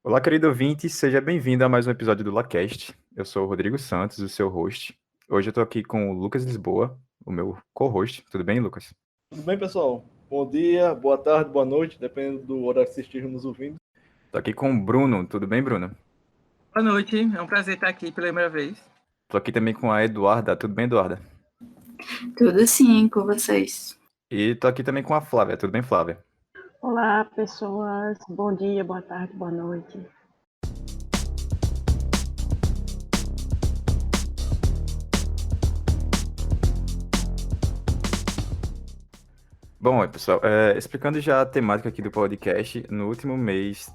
Olá, querido ouvinte, seja bem-vindo a mais um episódio do LaCast. Eu sou o Rodrigo Santos, o seu host. Hoje eu tô aqui com o Lucas Lisboa, o meu co-host. Tudo bem, Lucas? Tudo bem, pessoal? Bom dia, boa tarde, boa noite, dependendo do horário que vocês estejam nos ouvindo. Tô aqui com o Bruno. Tudo bem, Bruno? Boa noite, é um prazer estar aqui pela primeira vez. Tô aqui também com a Eduarda. Tudo bem, Eduarda? Tudo sim com vocês. E tô aqui também com a Flávia. Tudo bem, Flávia? Olá, pessoas. Bom dia, boa tarde, boa noite. Bom, pessoal, explicando já a temática aqui do podcast, no último mês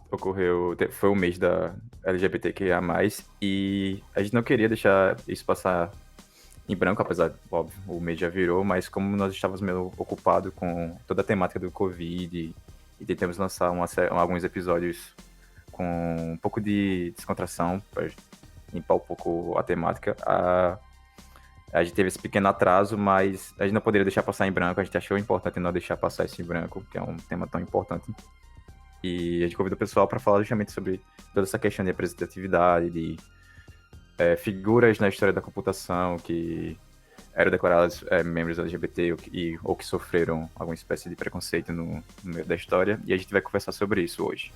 foi o mês da LGBTQIA+, e a gente não queria deixar isso passar em branco, apesar, óbvio, o mês já virou, mas como nós estávamos meio ocupados com toda a temática do Covid e tentamos lançar alguns episódios com um pouco de descontração para limpar um pouco a temática, a gente teve esse pequeno atraso, mas a gente não poderia deixar passar em branco. A gente achou importante não deixar passar isso em branco, que é um tema tão importante. E a gente convidou o pessoal para falar justamente sobre toda essa questão de representatividade, de figuras na história da computação que eram declaradas membros LGBT ou que sofreram alguma espécie de preconceito no meio da história. E a gente vai conversar sobre isso hoje.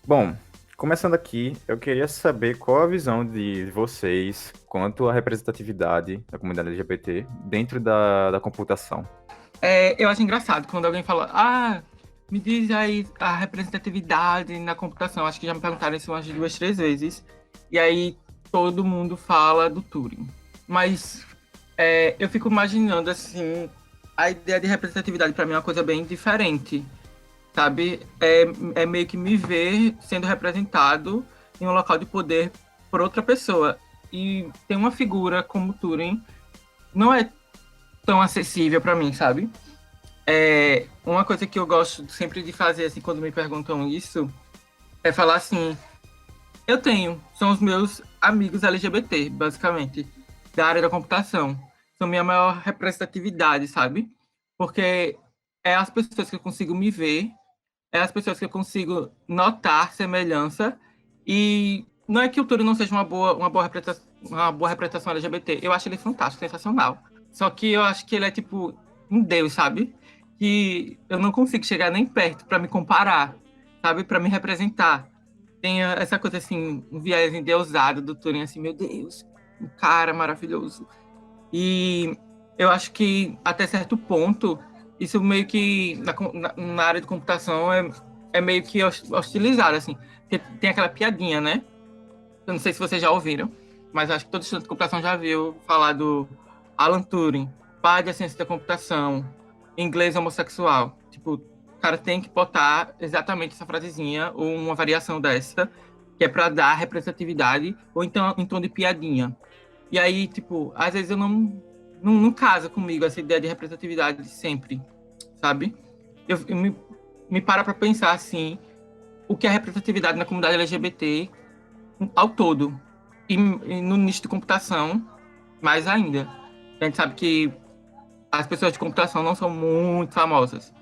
Bom, começando aqui, eu queria saber qual a visão de vocês quanto à representatividade da comunidade LGBT dentro da computação. Eu acho engraçado quando alguém fala, me diz aí a representatividade na computação. Acho que já me perguntaram isso umas 2, 3 vezes. E aí todo mundo fala do Turing. Mas eu fico imaginando, assim, a ideia de representatividade para mim é uma coisa bem diferente. Sabe? É meio que me ver sendo representado em um local de poder por outra pessoa. E tem uma figura como Turing não é tão acessível para mim, sabe? Uma coisa que eu gosto sempre de fazer, assim, quando me perguntam isso, é falar assim, são os meus amigos LGBT, basicamente, da área da computação. São minha maior representatividade, sabe? Porque é as pessoas que eu consigo me ver, é as pessoas que eu consigo notar semelhança, e não é que o Turing não seja uma boa representação LGBT, eu acho ele fantástico, sensacional. Só que eu acho que ele é tipo um deus, sabe? Que eu não consigo chegar nem perto para me comparar, sabe? Para me representar. Tem essa coisa assim, um viés endeusado do Turing, assim, meu Deus, um cara maravilhoso. E eu acho que até certo ponto isso meio que na área de computação é meio que hostilizado, assim. Porque tem aquela piadinha, né? Eu não sei se vocês já ouviram, mas acho que todo estudante de computação já viu falar do Alan Turing, pai da ciência da computação, inglês homossexual. Tipo, o cara tem que botar exatamente essa frasezinha ou uma variação dessa, que é para dar representatividade, ou então em tom de piadinha. E aí, tipo, às vezes eu não casa comigo essa ideia de representatividade sempre, sabe? Eu me para pra pensar, assim, o que é representatividade na comunidade LGBT ao todo. E no nicho de computação, mais ainda. A gente sabe que as pessoas de computação não são muito famosas.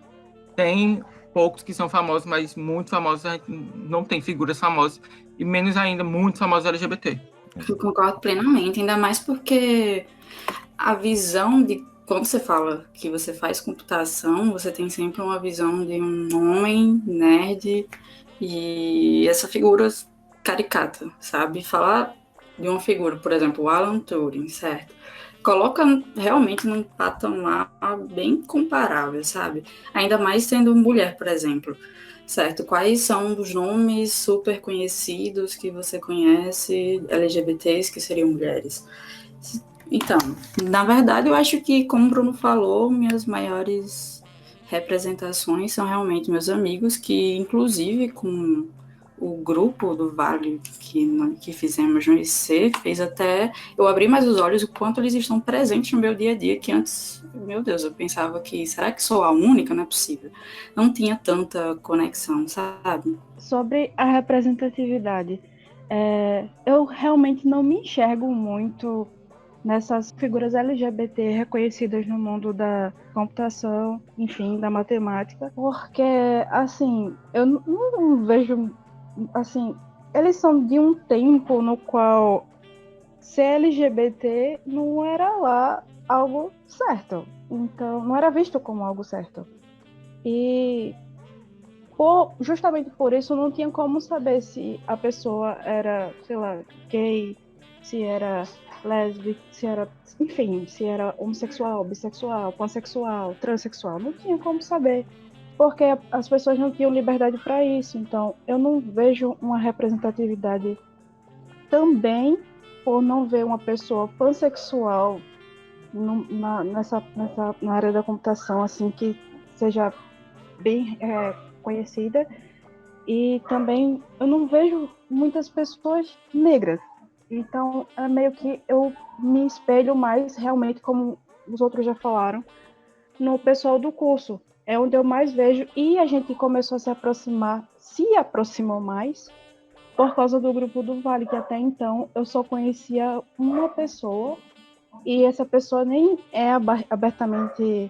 Tem poucos que são famosos, mas muito famosos a gente não tem figuras famosas. E menos ainda, muito famosos LGBT. Eu concordo plenamente, ainda mais porque a visão de quando você fala que você faz computação, você tem sempre uma visão de um homem nerd e essa figura caricata, sabe? Falar de uma figura, por exemplo, o Alan Turing, certo? Coloca realmente num patamar bem comparável, sabe? Ainda mais sendo mulher, por exemplo, certo? Quais são os nomes super conhecidos que você conhece, LGBTs, que seriam mulheres? Então, na verdade, eu acho que, como o Bruno falou, minhas maiores representações são realmente meus amigos, que, inclusive, com o grupo do Vale que fizemos no IC, fez até eu abrir mais os olhos o quanto eles estão presentes no meu dia a dia, que antes, meu Deus, eu pensava que, será que sou a única? Não é possível. Não tinha tanta conexão, sabe? Sobre a representatividade, eu realmente não me enxergo muito nessas figuras LGBT reconhecidas no mundo da computação, enfim, da matemática, porque, assim, eu não vejo, assim, eles são de um tempo no qual ser LGBT não era lá algo certo, então não era visto como algo certo. E justamente por isso não tinha como saber se a pessoa era, sei lá, gay, se era lésbica, se era, enfim, se era homossexual, bissexual, pansexual, transexual. Não tinha como saber, porque as pessoas não tinham liberdade para isso. Então, eu não vejo uma representatividade também por não ver uma pessoa pansexual na área da computação, assim, que seja bem conhecida. E também eu não vejo muitas pessoas negras. Então, é meio que eu me espelho mais, realmente, como os outros já falaram, no pessoal do curso. É onde eu mais vejo. E a gente começou a se aproximou mais, por causa do grupo do Vale, que até então eu só conhecia uma pessoa. E essa pessoa nem é abertamente,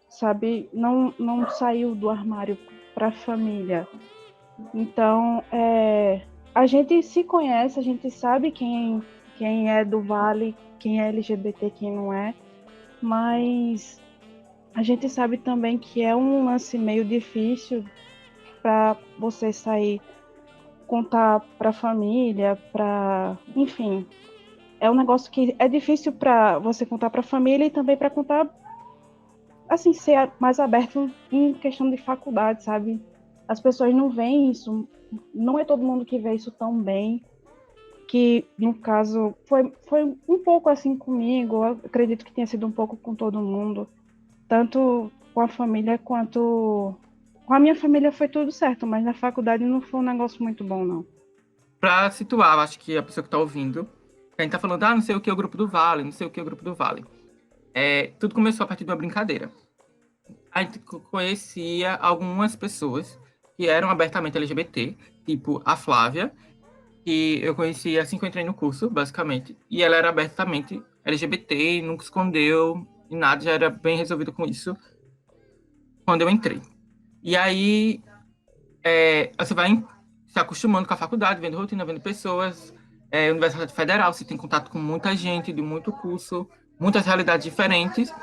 sabe, não saiu do armário para a família. Então, a gente se conhece, a gente sabe quem é do Vale, quem é LGBT, quem não é, mas a gente sabe também que é um lance meio difícil para você sair, contar para a família, enfim, é um negócio que é difícil para você contar para a família e também para contar, assim, ser mais aberto em questão de faculdade, sabe? As pessoas não veem isso, não é todo mundo que vê isso tão bem, que, no caso, foi um pouco assim comigo, eu acredito que tenha sido um pouco com todo mundo, tanto com a família quanto... Com a minha família foi tudo certo, mas na faculdade não foi um negócio muito bom, não. Pra situar, eu acho que a pessoa que tá ouvindo, a gente tá falando, não sei o que é o Grupo do Vale, não sei o que é o Grupo do Vale. Tudo começou a partir de uma brincadeira. A gente conhecia algumas pessoas que eram abertamente LGBT, tipo a Flávia, que eu conheci assim que eu entrei no curso, basicamente, e ela era abertamente LGBT, nunca escondeu, e nada, já era bem resolvido com isso quando eu entrei. E aí, você vai se acostumando com a faculdade, vendo rotina, vendo pessoas. Universidade Federal, você tem contato com muita gente de muito curso, muitas realidades diferentes.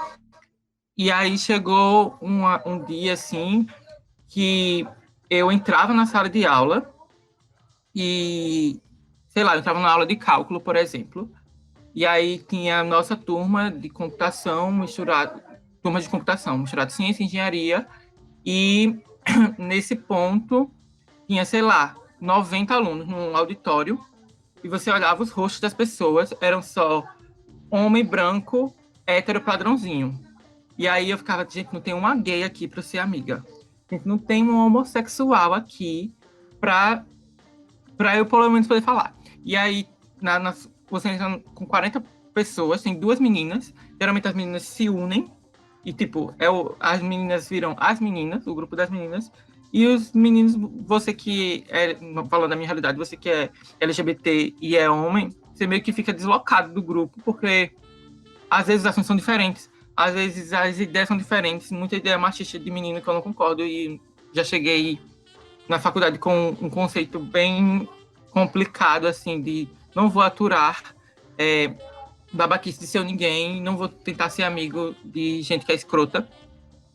E aí chegou um dia, assim, que eu entrava na sala de aula e, sei lá, eu entrava na aula de cálculo, por exemplo, e aí tinha a nossa turma de computação misturada, turma de computação misturada ciência e engenharia, e nesse ponto tinha, sei lá, 90 alunos num auditório, e você olhava os rostos das pessoas, eram só homem branco, hétero padrãozinho. E aí eu ficava, gente, não tem uma gay aqui pra ser amiga. Gente, não tem um homossexual aqui pra eu, pelo menos, poder falar. E aí, você entra com 40 pessoas, tem duas meninas, geralmente as meninas se unem, e, tipo, as meninas viram as meninas, o grupo das meninas, e os meninos, você que falando da minha realidade, você que é LGBT e é homem, você meio que fica deslocado do grupo, porque às vezes as ações são diferentes, às vezes as ideias são diferentes, muita ideia machista de menino que eu não concordo, e já cheguei na faculdade com um conceito bem complicado, assim, de não vou aturar babaquice de ser ninguém, não vou tentar ser amigo de gente que é escrota.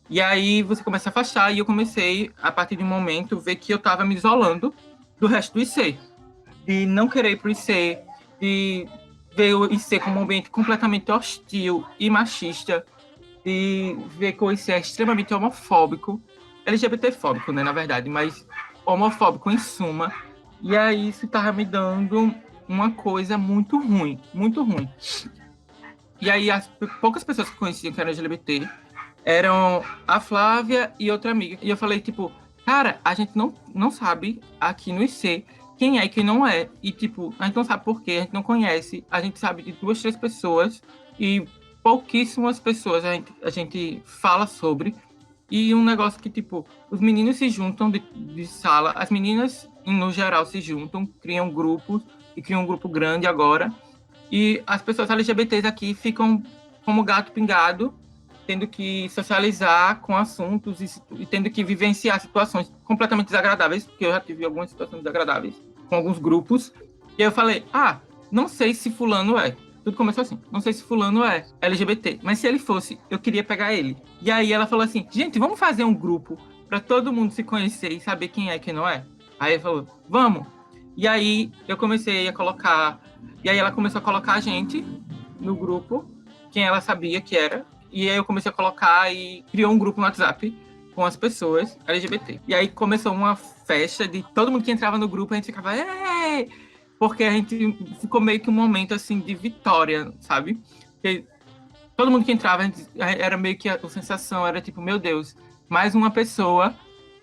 E aí você começa a afastar, e eu comecei, a partir de um momento, ver que eu estava me isolando do resto do IC. De não querer ir pro IC, de ver o IC como um ambiente completamente hostil e machista, de ver que o IC é extremamente homofóbico, LGBTfóbico, né, na verdade, mas homofóbico em suma. E aí isso estava me dando uma coisa muito ruim, muito ruim. E aí as poucas pessoas que conheciam que eram LGBT eram a Flávia e outra amiga. E eu falei, tipo, cara, a gente não sabe aqui no IC quem é e quem não é. E, tipo, a gente não sabe por quê, a gente não conhece. A gente sabe de 2, 3 pessoas e pouquíssimas pessoas a gente fala sobre. E um negócio que, tipo, os meninos se juntam de sala, as meninas, no geral, se juntam, criam grupos, e criam um grupo grande agora. E as pessoas LGBTs aqui ficam como gato pingado, tendo que socializar com assuntos e tendo que vivenciar situações completamente desagradáveis, porque eu já tive algumas situações desagradáveis com alguns grupos. E aí eu falei, não sei se fulano é. Tudo começou assim, não sei se fulano é LGBT, mas se ele fosse, eu queria pegar ele. E aí ela falou assim, gente, vamos fazer um grupo para todo mundo se conhecer e saber quem é e quem não é? Aí ele falou, vamos. E aí eu comecei a colocar... E aí ela começou a colocar a gente no grupo, quem ela sabia que era. E aí eu comecei a colocar e criou um grupo no WhatsApp com as pessoas LGBT. E aí começou uma festa de todo mundo que entrava no grupo, a gente ficava... Ei! Porque a gente ficou meio que um momento, assim, de vitória, sabe? Porque todo mundo que entrava, era meio que a sensação, era tipo, meu Deus, mais uma pessoa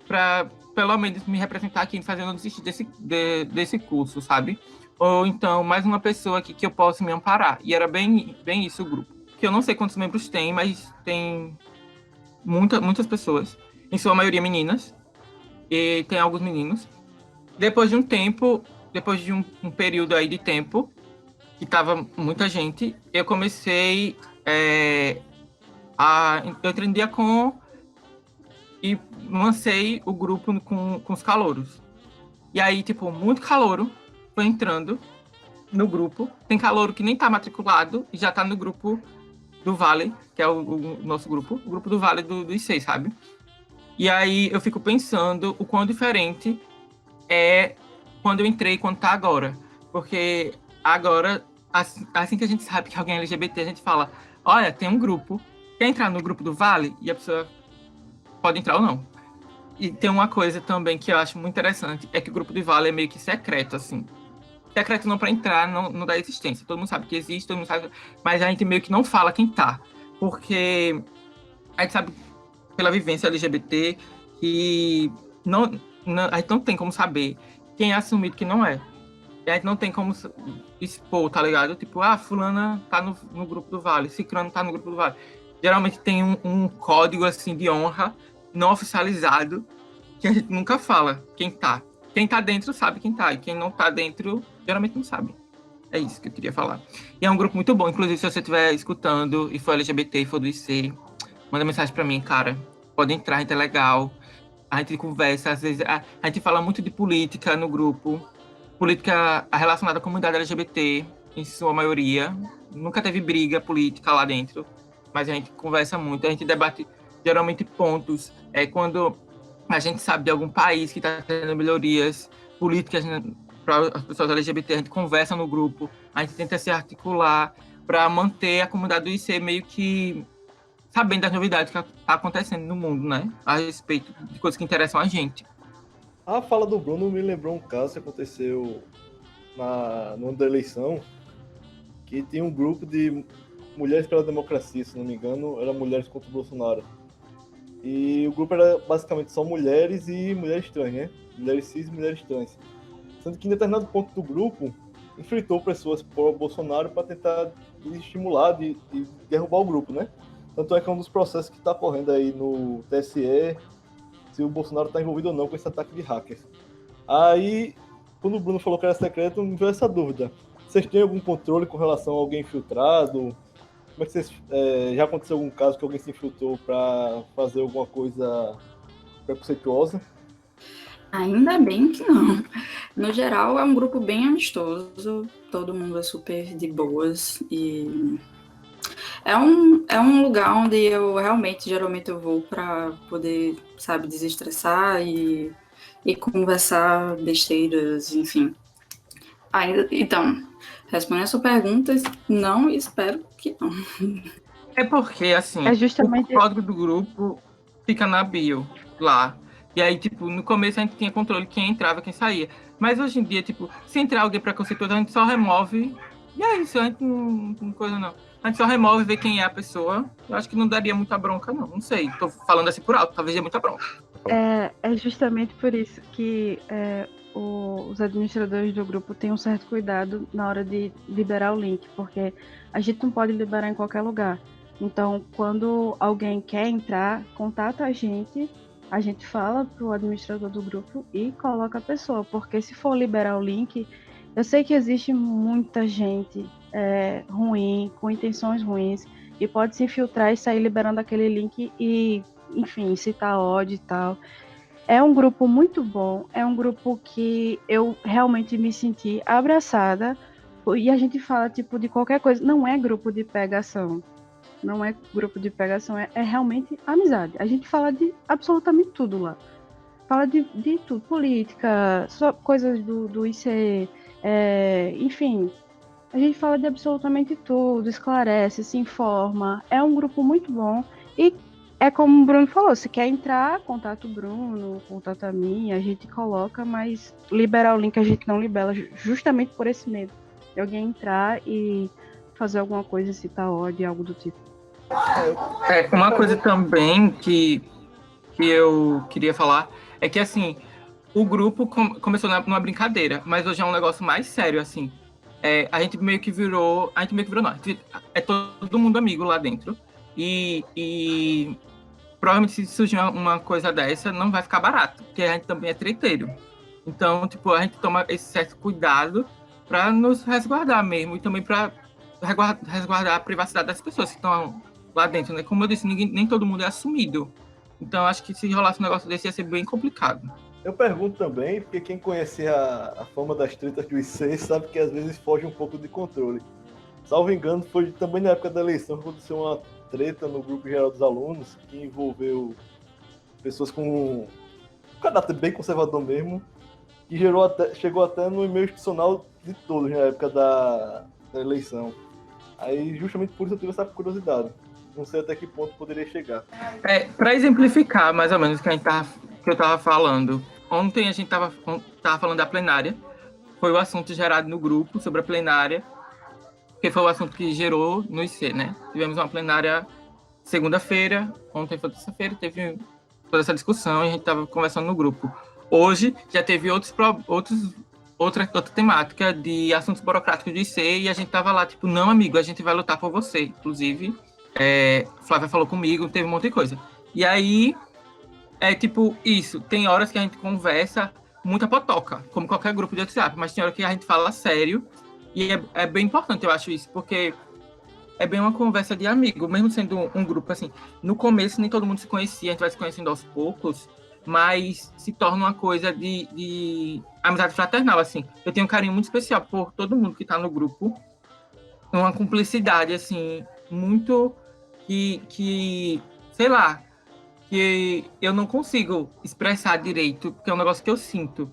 para, pelo menos, me representar aqui, fazendo desistir desse curso, sabe? Ou então, mais uma pessoa aqui que eu possa me amparar. E era bem isso o grupo. Que eu não sei quantos membros tem, mas tem muitas pessoas. Em sua maioria meninas. E tem alguns meninos. Depois de um tempo... Depois de um período aí de tempo, que tava muita gente, eu comecei eu entrei em Diacon e lancei o grupo com os calouros. E aí, tipo, muito calouro foi entrando no grupo. Tem calouro que nem tá matriculado e já tá no grupo do Vale, que é o nosso grupo, o grupo do Vale do IC, sabe? E aí eu fico pensando o quão diferente é quando eu entrei e quando tá agora. Porque agora, assim que a gente sabe que alguém é LGBT, a gente fala, olha, tem um grupo, quer entrar no grupo do Vale? E a pessoa pode entrar ou não. E tem uma coisa também que eu acho muito interessante, é que o grupo do Vale é meio que secreto, assim. Secreto não para entrar, não dá existência. Todo mundo sabe que existe, todo mundo sabe, mas a gente meio que não fala quem tá. Porque a gente sabe, pela vivência LGBT, que a gente não tem como saber quem é assumido que não é. E a gente não tem como expor, tá ligado? Tipo, fulana tá no grupo do Vale, ciclano tá no grupo do Vale. Geralmente tem um código, assim, de honra não oficializado que a gente nunca fala quem tá. Quem tá dentro sabe quem tá, e quem não tá dentro, geralmente não sabe. É isso que eu queria falar. E é um grupo muito bom, inclusive, se você estiver escutando e for LGBT e for do IC, manda mensagem pra mim, cara. Pode entrar, a gente é legal. A gente conversa, às vezes, a gente fala muito de política no grupo, política relacionada à comunidade LGBT, em sua maioria. Nunca teve briga política lá dentro, mas a gente conversa muito, a gente debate geralmente pontos. Quando a gente sabe de algum país que está tendo melhorias políticas para as pessoas LGBT, a gente conversa no grupo, a gente tenta se articular para manter a comunidade do IC meio que sabendo das novidades que tá acontecendo no mundo, né? A respeito de coisas que interessam a gente. A fala do Bruno me lembrou um caso que aconteceu no ano da eleição, que tinha um grupo de Mulheres pela Democracia, se não me engano, era Mulheres contra o Bolsonaro. E o grupo era basicamente só mulheres e mulheres trans, né? Mulheres cis e mulheres trans. Sendo que em determinado ponto do grupo, enfrentou pessoas pro Bolsonaro para tentar estimular, de derrubar o grupo, né? Tanto é que é um dos processos que está correndo aí no TSE, se o Bolsonaro está envolvido ou não com esse ataque de hackers. Aí, quando o Bruno falou que era secreto, me veio essa dúvida. Vocês têm algum controle com relação a alguém infiltrado? Como é que vocês... já aconteceu algum caso que alguém se infiltrou para fazer alguma coisa preconceituosa? Ainda bem que não. No geral, é um grupo bem amistoso, todo mundo é super de boas e é um lugar onde eu geralmente eu vou para poder, sabe, desestressar e conversar besteiras, enfim. Então, respondendo a sua pergunta, não, espero que não. É porque, assim, É justamente... o código do grupo fica na bio, lá. E aí, tipo, no começo a gente tinha controle de quem entrava e quem saía. Mas hoje em dia, tipo, se entrar alguém preconceituoso, a gente só remove. E é isso, a gente não coisa não. A gente só remove e vê quem é a pessoa. Eu acho que não daria muita bronca, não. Não sei, tô falando assim por alto, talvez dê muita bronca. É justamente por isso que os administradores do grupo têm um certo cuidado na hora de liberar o link, porque a gente não pode liberar em qualquer lugar. Então, quando alguém quer entrar, contata a gente fala pro administrador do grupo e coloca a pessoa, porque se for liberar o link, eu sei que existe muita gente ruim, com intenções ruins, e pode se infiltrar e sair liberando aquele link e, enfim, citar ódio e tal. É um grupo muito bom, é um grupo que eu realmente me senti abraçada, e a gente fala, tipo, de qualquer coisa, não é grupo de pegação, não é grupo de pegação, é realmente amizade. A gente fala de absolutamente tudo lá. Fala de tudo, política, só coisas do IC, enfim, a gente fala de absolutamente tudo, esclarece, se informa. É um grupo muito bom. E é como o Bruno falou, se quer entrar, contata o Bruno, contata a mim, a gente coloca, mas liberar o link a gente não libera, justamente por esse medo. De alguém entrar e fazer alguma coisa, citar ódio, algo do tipo. Uma coisa também que eu queria falar é que, assim, o grupo começou numa brincadeira, mas hoje é um negócio mais sério, assim. A gente meio que virou não, é todo mundo amigo lá dentro. E provavelmente se surgir uma coisa dessa, não vai ficar barato, porque a gente também é treteiro. Então, tipo, a gente toma esse certo cuidado para nos resguardar mesmo, e também para resguardar a privacidade das pessoas que estão lá dentro, né? Como eu disse, nem todo mundo é assumido. Então, acho que se rolasse um negócio desse, ia ser bem complicado. Eu pergunto também, porque quem conhece a fama das tretas do IC sabe que às vezes foge um pouco de controle. Salvo engano, foi também na época da eleição que aconteceu uma treta no grupo geral dos alunos, que envolveu pessoas com um caráter bem conservador mesmo, que chegou até no e-mail institucional de todos na época da eleição. Aí, justamente por isso, eu tive essa curiosidade. Não sei até que ponto poderia chegar. Para exemplificar, mais ou menos, o que eu estava falando. Ontem a gente estava falando da plenária. Foi o assunto gerado no grupo sobre a plenária, que foi o assunto que gerou no IC, né? Tivemos uma plenária segunda-feira, ontem foi terça-feira, teve toda essa discussão e a gente estava conversando no grupo. Hoje já teve outra temática de assuntos burocráticos do IC e a gente estava lá, tipo, não, amigo, a gente vai lutar por você. Inclusive, Flávia falou comigo, teve um monte de coisa. E aí, tipo, isso, tem horas que a gente conversa muita potoca, como qualquer grupo de WhatsApp, mas tem hora que a gente fala sério e é bem importante, eu acho isso, porque é bem uma conversa de amigo, mesmo sendo um grupo, assim, no começo nem todo mundo se conhecia, a gente vai se conhecendo aos poucos, mas se torna uma coisa de amizade fraternal, assim. Eu tenho um carinho muito especial por todo mundo que tá no grupo, uma cumplicidade, assim, muito que sei lá, que eu não consigo expressar direito, porque é um negócio que eu sinto.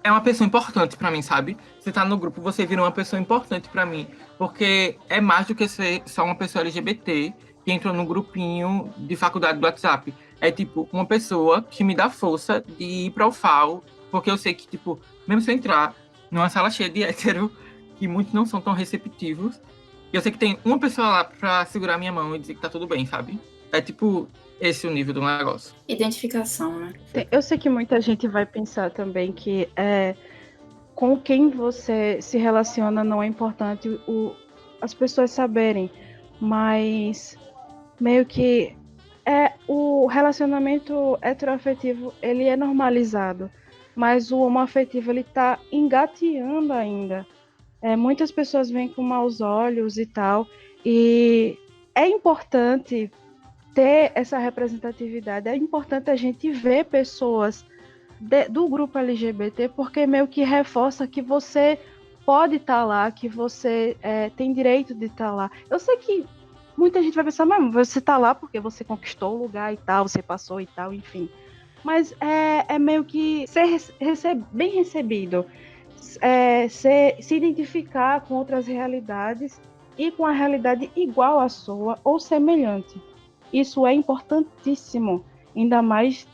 É uma pessoa importante pra mim, sabe? Você tá no grupo, você vira uma pessoa importante pra mim, porque é mais do que ser só uma pessoa LGBT que entrou num grupinho de faculdade do WhatsApp. É, tipo, uma pessoa que me dá força de ir pra UFAL, porque eu sei que, tipo, mesmo se eu entrar numa sala cheia de hétero, que muitos não são tão receptivos, eu sei que tem uma pessoa lá pra segurar minha mão e dizer que tá tudo bem, sabe? É, tipo, esse o nível do negócio. Identificação, né? Eu sei que muita gente vai pensar também que com quem você se relaciona não é importante as pessoas saberem, mas meio que o relacionamento heteroafetivo, ele é normalizado, mas o homoafetivo, ele tá engateando ainda. Muitas pessoas veem com maus olhos e tal, e é importante ter essa representatividade, é importante a gente ver pessoas do grupo LGBT, porque meio que reforça que você pode estar lá, que você tem direito de estar lá. Eu sei que muita gente vai pensar, mas você está lá porque você conquistou o lugar e tal, você passou e tal, enfim. Mas é meio que ser bem recebido, se identificar com outras realidades e com a realidade igual à sua ou semelhante. Isso é importantíssimo, ainda mais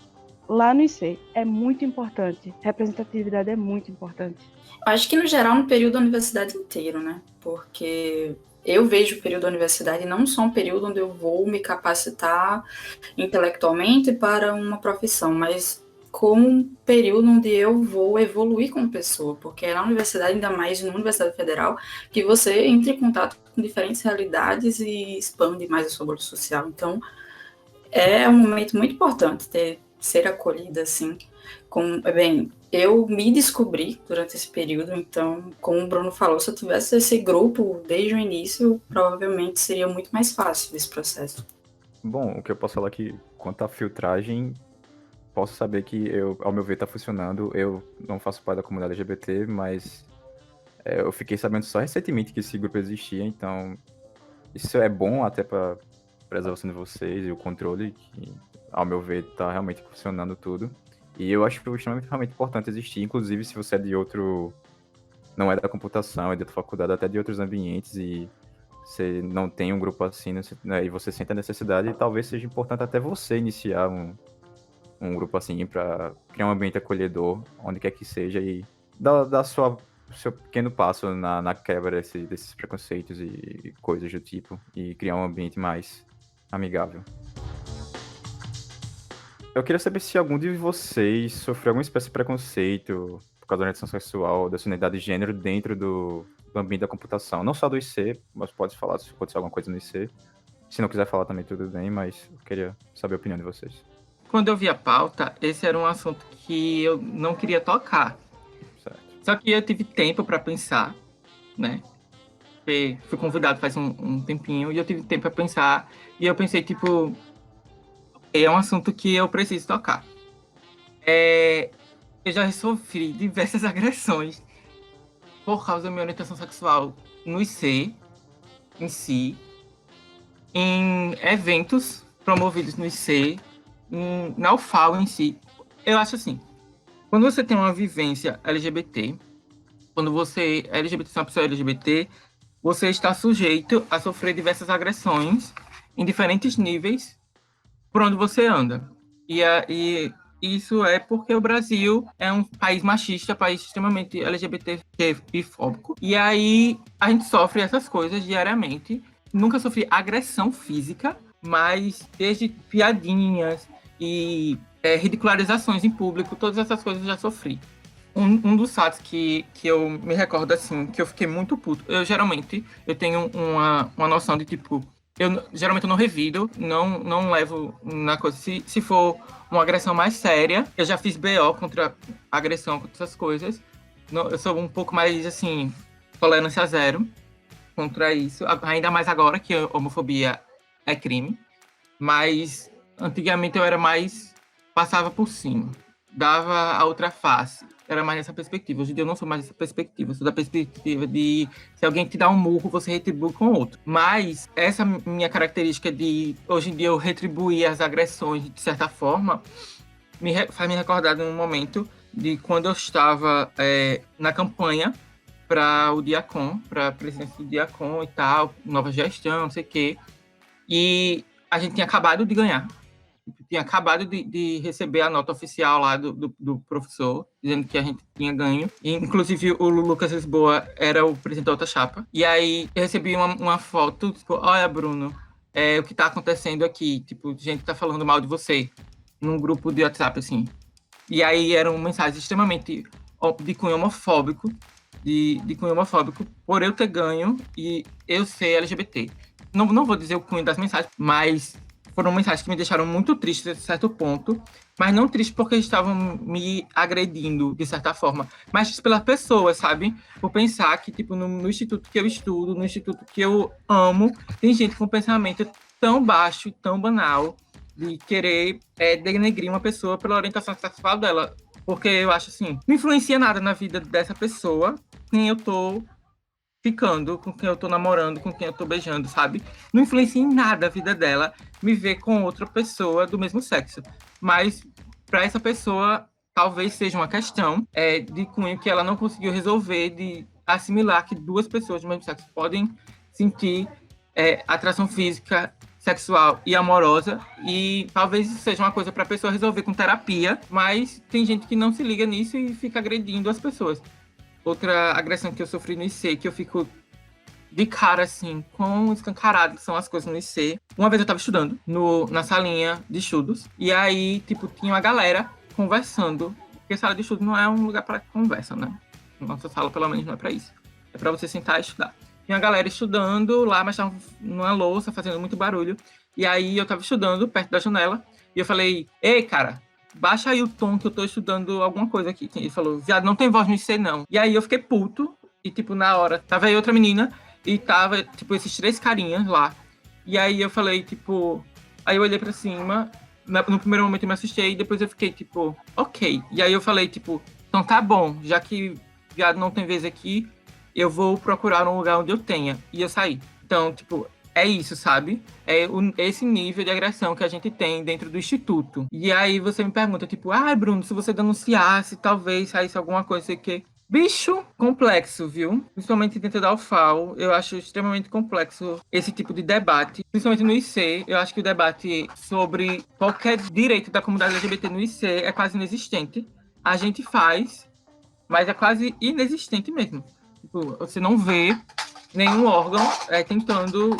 lá no IC. É muito importante. Representatividade é muito importante. Acho que, no geral, no período da universidade inteiro, né? Porque eu vejo o período da universidade não só um período onde eu vou me capacitar intelectualmente para uma profissão, mas como um período onde eu vou evoluir como pessoa, porque é na universidade, ainda mais na Universidade Federal, que você entra em contato com diferentes realidades e expande mais o seu grupo social. Então, é um momento muito importante ser acolhida, assim, Bem, eu me descobri durante esse período, então, como o Bruno falou, se eu tivesse esse grupo desde o início, provavelmente seria muito mais fácil esse processo. Bom, o que eu posso falar é que, quanto à filtragem, posso saber que, ao meu ver, tá funcionando. Eu não faço parte da comunidade LGBT, mas eu fiquei sabendo só recentemente que esse grupo existia, então isso é bom até para preservação de vocês e o controle, que, ao meu ver, tá realmente funcionando tudo. E eu acho extremamente realmente importante existir, inclusive se você é de outro... não é da computação, é de outra faculdade, até de outros ambientes, e você não tem um grupo assim, né, e você sente a necessidade, talvez seja importante até você iniciar um grupo assim para criar um ambiente acolhedor, onde quer que seja, e dar seu pequeno passo na quebra desses preconceitos e coisas do tipo, e criar um ambiente mais amigável. Eu queria saber se algum de vocês sofreu alguma espécie de preconceito por causa da orientação sexual, da sua identidade de gênero dentro do ambiente da computação. Não só do IC, mas pode falar se aconteceu alguma coisa no IC. Se não quiser falar também, tudo bem, mas eu queria saber a opinião de vocês. Quando eu vi a pauta, esse era um assunto que eu não queria tocar. Certo. Só que eu tive tempo para pensar, né? Fui convidado faz um tempinho e eu tive tempo para pensar. E eu pensei, tipo, é um assunto que eu preciso tocar. Eu já sofri diversas agressões por causa da minha orientação sexual no IC, em si, em eventos promovidos no IC, na UFAL em si. Eu acho assim, quando você tem uma vivência LGBT, quando você é LGBT, é uma pessoa LGBT, você está sujeito a sofrer diversas agressões em diferentes níveis por onde você anda. E isso é porque o Brasil é um país machista, país extremamente LGBTfóbico. E aí a gente sofre essas coisas diariamente. Nunca sofri agressão física, mas desde piadinhas e ridicularizações em público, todas essas coisas eu já sofri. Um dos fatos que eu me recordo, assim, que eu fiquei muito puto. Eu tenho uma noção de, tipo, geralmente eu não revido, não levo na coisa. Se for uma agressão mais séria, eu já fiz BO contra agressão, contra essas coisas. Eu sou um pouco mais, assim, tolerância zero contra isso. Ainda mais agora que a homofobia é crime. Mas antigamente eu era mais... passava por cima. Dava a outra face. Era mais nessa perspectiva. Hoje em dia eu não sou mais dessa perspectiva. Eu sou da perspectiva de se alguém te dá um murro, você retribui com outro. Mas essa minha característica de hoje em dia eu retribuir as agressões de certa forma faz me recordar de um momento de quando eu estava na campanha para o Diacon, para a presidência do Diacon e tal, nova gestão, não sei o quê. E a gente tinha acabado de ganhar. Tinha acabado de receber a nota oficial lá do professor, dizendo que a gente tinha ganho. E, inclusive, o Lucas Lisboa era o presidente da outra chapa. E aí, eu recebi uma foto, tipo, olha, Bruno, o que tá acontecendo aqui? Tipo, gente tá falando mal de você, num grupo de WhatsApp, assim. E aí, eram mensagens extremamente de cunho homofóbico, de cunho homofóbico, por eu ter ganho e eu ser LGBT. Não vou dizer o cunho das mensagens, mas... foram mensagens que me deixaram muito triste a certo ponto, mas não triste porque estavam me agredindo, de certa forma, mas triste pelas pessoas, sabe? Por pensar que, tipo, no instituto que eu estudo, no instituto que eu amo, tem gente com pensamento tão baixo, tão banal, de querer denegrir uma pessoa pela orientação sexual dela. Porque eu acho assim, não influencia nada na vida dessa pessoa, quem eu tô ficando, com quem eu tô namorando, com quem eu tô beijando, sabe? Não influencia em nada a vida dela me ver com outra pessoa do mesmo sexo. Mas para essa pessoa, talvez seja uma questão de cunho que ela não conseguiu resolver, de assimilar que duas pessoas do mesmo sexo podem sentir atração física, sexual e amorosa, e talvez isso seja uma coisa para a pessoa resolver com terapia, mas tem gente que não se liga nisso e fica agredindo as pessoas. Outra agressão que eu sofri no IC, que eu fico de cara, assim, com escancarado, que são as coisas no IC. Uma vez eu tava estudando na salinha de estudos, e aí, tipo, tinha uma galera conversando, porque sala de estudo não é um lugar para conversa, né? Nossa sala, pelo menos, não é para isso. É para você sentar e estudar. Tinha uma galera estudando lá, mas estavam numa louça, fazendo muito barulho. E aí eu tava estudando perto da janela, e eu falei, ei, cara, baixa aí o tom que eu tô estudando alguma coisa aqui. Ele falou, viado, não tem voz no IC, não. E aí eu fiquei puto, e tipo, na hora, tava aí outra menina, e tava, tipo, esses 3 carinhas lá. E aí eu falei, tipo... Aí eu olhei pra cima, no primeiro momento eu me assustei, e depois eu fiquei, tipo, ok. E aí eu falei, tipo, então tá bom, já que viado não tem vez aqui, eu vou procurar um lugar onde eu tenha. E eu saí. Então, tipo, é isso, sabe? É esse nível de agressão que a gente tem dentro do instituto. E aí você me pergunta, tipo, Bruno, se você denunciasse, talvez saísse alguma coisa, sei o quê. Bicho, complexo, viu? Principalmente dentro da UFAL, eu acho extremamente complexo esse tipo de debate. Principalmente no IC, eu acho que o debate sobre qualquer direito da comunidade LGBT no IC é quase inexistente. A gente faz, mas é quase inexistente mesmo. Tipo, você não vê nenhum órgão tentando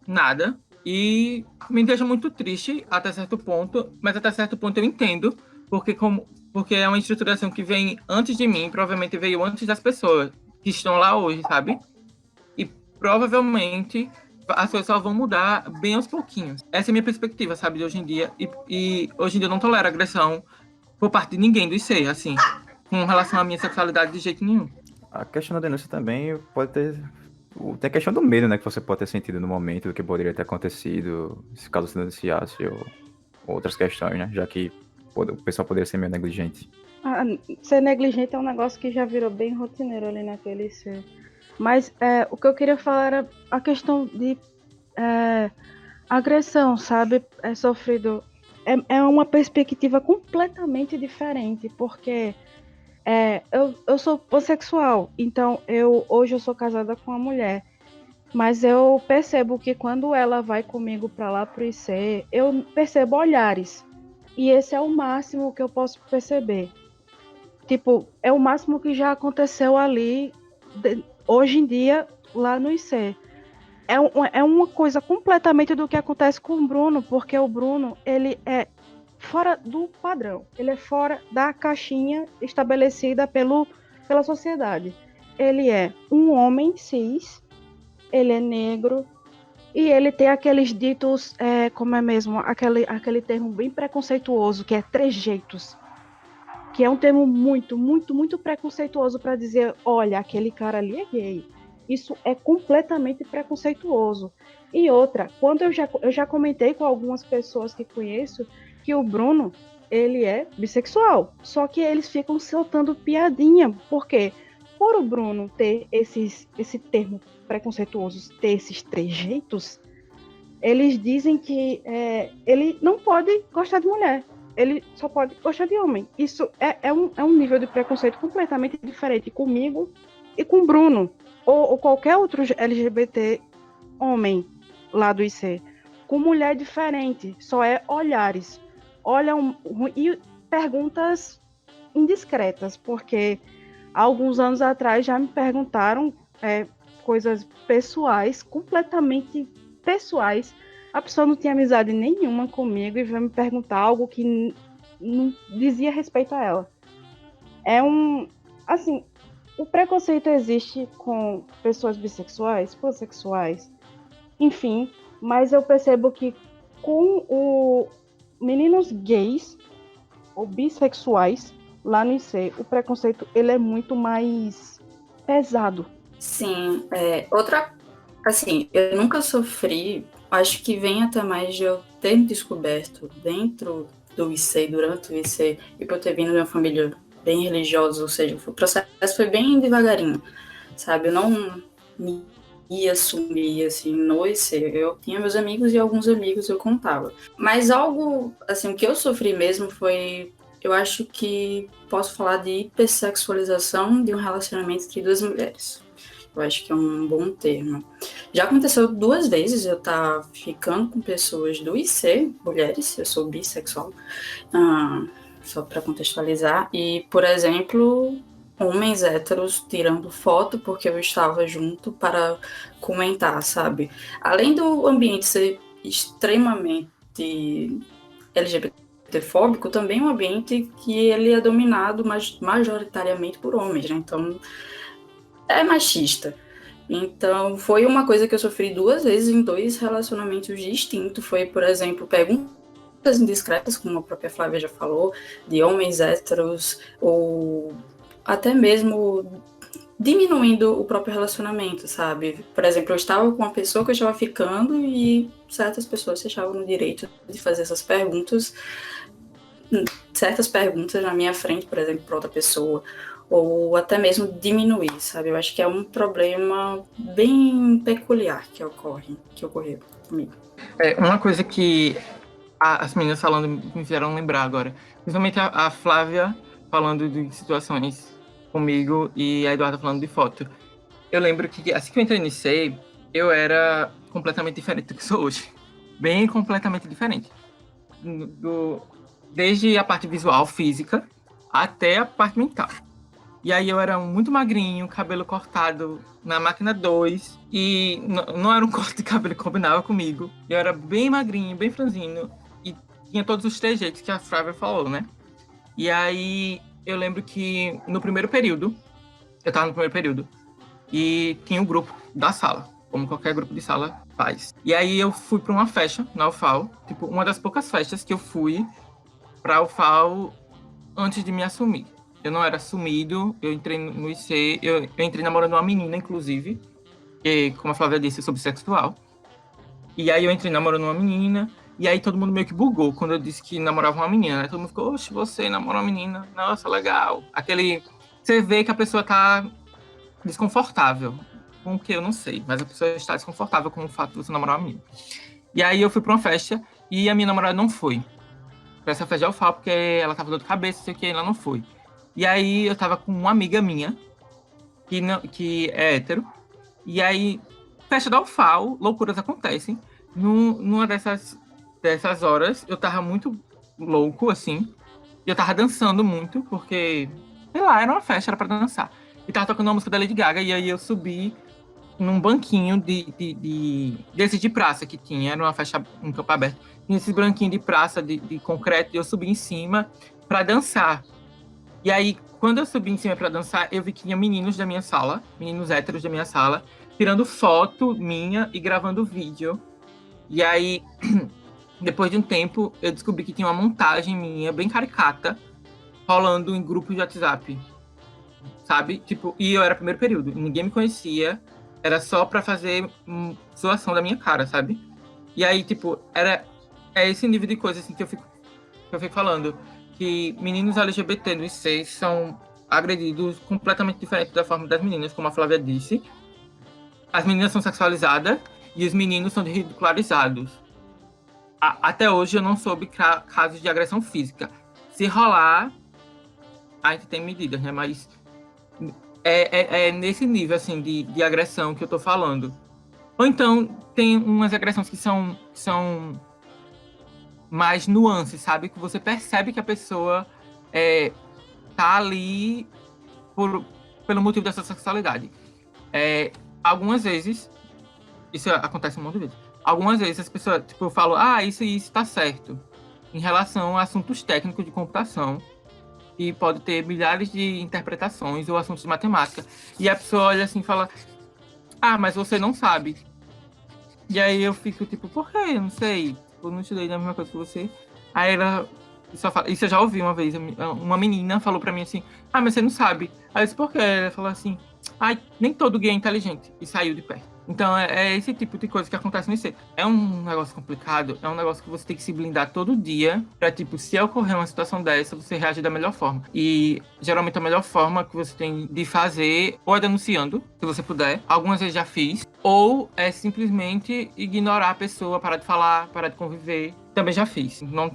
nada. E me deixa muito triste até certo ponto, mas até certo ponto eu entendo, porque é uma estruturação que vem antes de mim, provavelmente veio antes das pessoas que estão lá hoje, sabe? E provavelmente as coisas só vão mudar bem aos pouquinhos. Essa é a minha perspectiva, sabe, de hoje em dia. E hoje em dia eu não tolero agressão por parte de ninguém do IC, assim, com relação à minha sexualidade de jeito nenhum. A questão da denúncia também pode ter... Tem a questão do medo, né, que você pode ter sentido no momento, do que poderia ter acontecido, se caso você denunciasse, ou outras questões, né, já que o pessoal poderia ser meio negligente. Ser negligente é um negócio que já virou bem rotineiro ali naquele ser. Mas o que eu queria falar era a questão de agressão, sabe? É sofrido. É uma perspectiva completamente diferente, porque eu sou pansexual, então hoje eu sou casada com uma mulher, mas eu percebo que quando ela vai comigo para lá pro IC, eu percebo olhares, e esse é o máximo que eu posso perceber. Tipo, é o máximo que já aconteceu ali, hoje em dia, lá no IC. É uma coisa completamente do que acontece com o Bruno, porque o Bruno, ele é fora do padrão, ele é fora da caixinha estabelecida pela sociedade. Ele é um homem cis, ele é negro, e ele tem aqueles ditos, como é mesmo, aquele termo bem preconceituoso, que é trejeitos, que é um termo muito, muito, muito preconceituoso para dizer, olha, aquele cara ali é gay. Isso é completamente preconceituoso. E outra, quando eu já comentei com algumas pessoas que conheço que o Bruno, ele é bissexual. Só que eles ficam soltando piadinha. Por quê? Por o Bruno ter esse termo preconceituoso, ter esses trejeitos, eles dizem que ele não pode gostar de mulher. Ele só pode gostar de homem. Isso é um nível de preconceito completamente diferente comigo e com o Bruno. Ou qualquer outro LGBT homem lá do IC. Com mulher diferente. Só é olhares. E perguntas indiscretas, porque há alguns anos atrás já me perguntaram coisas pessoais, completamente pessoais. A pessoa não tinha amizade nenhuma comigo e veio me perguntar algo que não dizia respeito a ela. Assim, o preconceito existe com pessoas bissexuais, pansexuais, enfim, mas eu percebo que com meninos gays ou bissexuais lá no IC, o preconceito ele é muito mais pesado. Sim, assim, eu nunca sofri, acho que vem até mais de eu ter me descoberto dentro do IC, durante o IC, e por eu ter vindo de uma família bem religiosa, ou seja, o processo foi bem devagarinho, sabe? Eu não me ia sumir, assim, no IC. Eu tinha meus amigos e alguns amigos eu contava. Mas algo, assim, o que eu sofri mesmo foi, eu acho que posso falar de hipersexualização de um relacionamento entre duas mulheres. Eu acho que é um bom termo. Já aconteceu 2 vezes eu estar ficando com pessoas do IC, mulheres, eu sou bissexual, só para contextualizar, e, por exemplo, homens héteros tirando foto porque eu estava junto para comentar, sabe? Além do ambiente ser extremamente LGBTfóbico, também é um ambiente que ele é dominado majoritariamente por homens, né? Então, é machista. Então, foi uma coisa que eu sofri 2 vezes em 2 relacionamentos distintos. Foi, por exemplo, perguntar indiscretas, como a própria Flávia já falou, de homens héteros, ou até mesmo diminuindo o próprio relacionamento, sabe? Por exemplo, eu estava com uma pessoa que eu estava ficando e certas pessoas se achavam no direito de fazer certas perguntas na minha frente, por exemplo, para outra pessoa, ou até mesmo diminuir, sabe? Eu acho que é um problema bem peculiar que ocorreu comigo. Uma coisa que as meninas falando me fizeram lembrar agora, principalmente a Flávia falando de situações comigo e a Eduarda falando de foto. Eu lembro que assim que eu entrei no IC, eu era completamente diferente do que sou hoje. Bem completamente diferente. Desde a parte visual, física, até a parte mental. E aí eu era muito magrinho, cabelo cortado na máquina 2, e não era um corte de cabelo que combinava comigo. Eu era bem magrinho, bem franzino, e tinha todos os trejeitos que a Flávia falou, né? E aí eu lembro que no primeiro período, eu tava no primeiro período, e tinha um grupo da sala, como qualquer grupo de sala faz. E aí eu fui para uma festa na UFAL, tipo, uma das poucas festas que eu fui pra UFAL antes de me assumir. Eu não era assumido, eu entrei no IC, eu entrei namorando uma menina, inclusive, que, como a Flávia disse, eu sou bissexual. E aí eu entrei namorando uma menina, e aí todo mundo meio que bugou quando eu disse que namorava uma menina, né? Todo mundo ficou, oxe, você namora uma menina, nossa, legal. Você vê que a pessoa tá desconfortável, com o que eu não sei, mas a pessoa está desconfortável com o fato de você namorar uma menina. E aí eu fui pra uma festa, e a minha namorada não foi pra essa festa de UFAL, porque ela tava dor de cabeça, sei o que, ela não foi. E aí eu tava com uma amiga minha, que é hétero, e aí, festa da UFAL, loucuras acontecem. Numa dessas horas, eu tava muito louco, assim, e eu tava dançando muito, porque, sei lá, era uma festa, era pra dançar. E tava tocando uma música da Lady Gaga, e aí eu subi num banquinho desse de praça que tinha, era uma festa, um campo aberto. Tinha esse branquinho de praça, de concreto, e eu subi em cima pra dançar. E aí, quando eu subi em cima pra dançar, eu vi que tinha meninos da minha sala, meninos héteros da minha sala, tirando foto minha e gravando vídeo. E aí, depois de um tempo, eu descobri que tinha uma montagem minha, bem caricata, rolando em grupos de WhatsApp, sabe? Tipo, e eu era primeiro período, ninguém me conhecia, era só pra fazer zoação da minha cara, sabe? E aí, tipo, é esse nível de coisa, assim, que eu fico falando, que meninos LGBT no IC são agredidos completamente diferente da forma das meninas, como a Flávia disse. As meninas são sexualizadas e os meninos são ridicularizados. Até hoje eu não soube casos de agressão física. Se rolar, a gente tem medidas, né? Mas é nesse nível, assim, de agressão que eu tô falando. Ou então, tem umas agressões que são mais nuances, sabe? Que você percebe que a pessoa tá ali pelo motivo dessa sexualidade. Algumas vezes, isso acontece um monte de vezes, algumas vezes as pessoas, tipo, falam, isso e isso tá certo, em relação a assuntos técnicos de computação, e pode ter milhares de interpretações ou assuntos de matemática, e a pessoa olha assim e fala, mas você não sabe. E aí eu fico tipo, por quê? Eu não sei. Eu não estudei a mesma coisa que você. Aí ela só fala, isso eu já ouvi uma vez, uma menina falou pra mim assim, mas você não sabe. Aí eu disse, por quê? Ela falou assim, nem todo gay é inteligente. E saiu de pé. Então é esse tipo de coisa que acontece no IC. É um negócio complicado, é um negócio que você tem que se blindar todo dia pra, tipo, se ocorrer uma situação dessa, você reagir da melhor forma. E geralmente a melhor forma que você tem de fazer, ou é denunciando, se você puder. Algumas vezes já fiz. Ou é simplesmente ignorar a pessoa, parar de falar, parar de conviver. Também já fiz. Não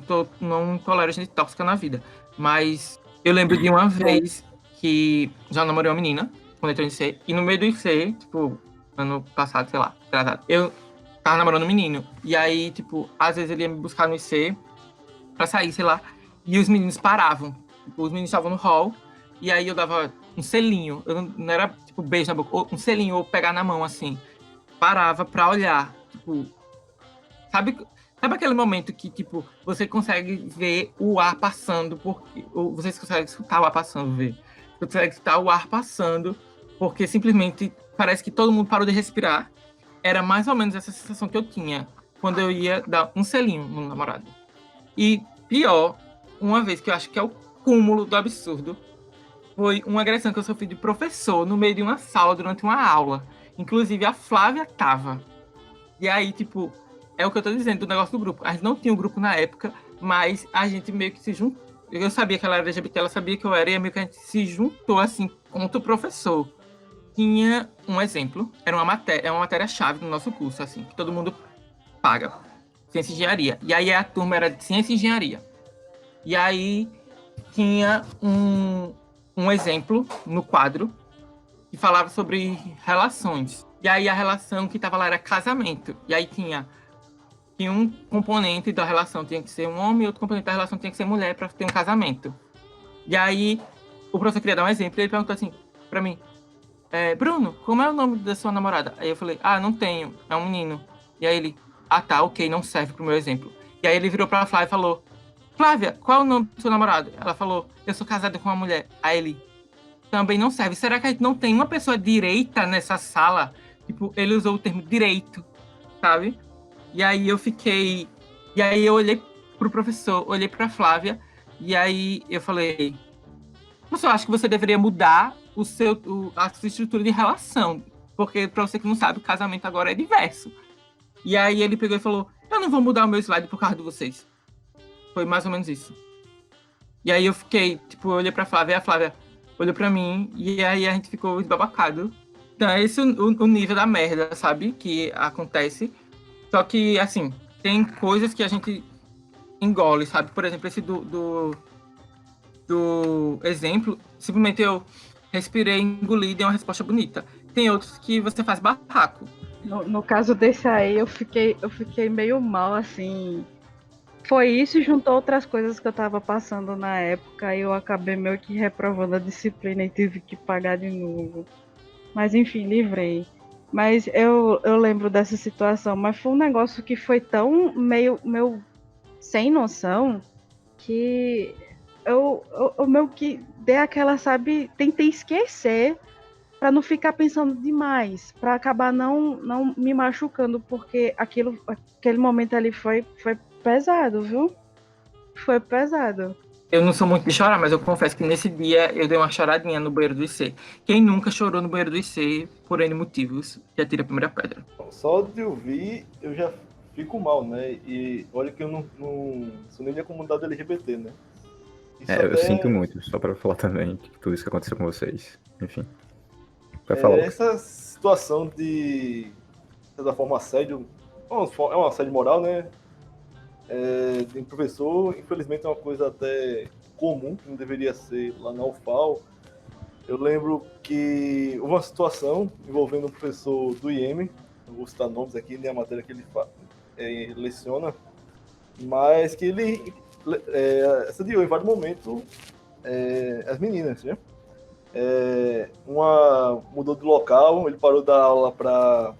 tolero gente tóxica na vida. Mas eu lembro de uma vez que já namorei uma menina, quando eu entrei no IC, e no meio do IC, tipo, ano passado, sei lá, atrasado, eu tava namorando um menino. E aí, tipo, às vezes ele ia me buscar no IC pra sair, sei lá. E os meninos paravam. Tipo, os meninos estavam no hall. E aí eu dava um selinho. Eu não era, tipo, beijo na boca. Ou um selinho, ou pegar na mão, assim. Parava pra olhar. Tipo, sabe aquele momento que, tipo, você consegue ver o ar passando, ou você consegue escutar o ar passando, ver. Você consegue escutar o ar passando, porque simplesmente parece que todo mundo parou de respirar. Era mais ou menos essa sensação que eu tinha quando eu ia dar um selinho no namorado. E pior, uma vez que eu acho que é o cúmulo do absurdo, foi uma agressão que eu sofri de professor no meio de uma sala durante uma aula. Inclusive, a Flávia tava. E aí, tipo, é o que eu tô dizendo do negócio do grupo. A gente não tinha um grupo na época, mas a gente meio que se juntou. Eu sabia que ela era LGBT, ela sabia que eu era, e meio que a gente se juntou, assim, contra o professor. Tinha um exemplo, era uma matéria-chave do nosso curso, assim, que todo mundo paga. Ciência e Engenharia. E aí a turma era de Ciência e Engenharia. E aí tinha um exemplo no quadro que falava sobre relações. E aí a relação que estava lá era casamento. E aí tinha um componente da relação tinha que ser um homem e outro componente da relação tinha que ser mulher para ter um casamento. E aí o professor queria dar um exemplo e ele perguntou assim para mim, Bruno, como é o nome da sua namorada? Aí eu falei, não tenho, é um menino. E aí ele, tá, ok, não serve pro meu exemplo. E aí ele virou pra Flávia e falou, Flávia, qual é o nome do seu namorado? Ela falou, eu sou casada com uma mulher. Aí ele, também não serve. Será que a gente não tem uma pessoa direita nessa sala? Tipo, ele usou o termo direito, sabe? E aí eu fiquei... E aí eu olhei pro professor, olhei pra Flávia, e aí eu falei, professor, acho que você deveria mudar a sua estrutura de relação. Porque, pra você que não sabe, o casamento agora é diverso. E aí ele pegou e falou, eu não vou mudar o meu slide por causa de vocês. Foi mais ou menos isso. E aí eu fiquei, tipo, eu olhei pra Flávia, e a Flávia olhou pra mim, e aí a gente ficou esbabacado. Então é esse o nível da merda, sabe? Que acontece. Só que, assim, tem coisas que a gente engole, sabe? Por exemplo, esse do exemplo, simplesmente eu respirei, engoli e dei uma resposta bonita. Tem outros que você faz barraco. No caso desse aí, eu fiquei meio mal, assim. Foi isso e juntou outras coisas que eu tava passando na época e eu acabei meio que reprovando a disciplina e tive que pagar de novo. Mas enfim, livrei. Mas eu lembro dessa situação, mas foi um negócio que foi tão meio sem noção que eu meio que dei aquela, sabe, tentei esquecer para não ficar pensando demais, para acabar não me machucando, porque aquele momento ali foi pesado, viu? Foi pesado. Eu não sou muito de chorar, mas eu confesso que nesse dia eu dei uma choradinha no banheiro do IC. Quem nunca chorou no banheiro do IC por N motivos, já tira a primeira pedra. Só de ouvir, eu já fico mal, né? E olha que eu não sou nem da comunidade LGBT, né? Isso Eu sinto muito, só pra falar também que tudo isso que aconteceu com vocês. Enfim. Vai falar. Essa situação de certa forma, assédio, é um assédio moral, né? Tem professor, infelizmente é uma coisa até comum, que não deveria ser lá na UFAL. Eu lembro que houve uma situação envolvendo um professor do IEM, não vou citar nomes aqui, nem a matéria que ele leciona, mas que ele assediou em vários momentos as meninas, né? Uma mudou de local, ele parou da aula para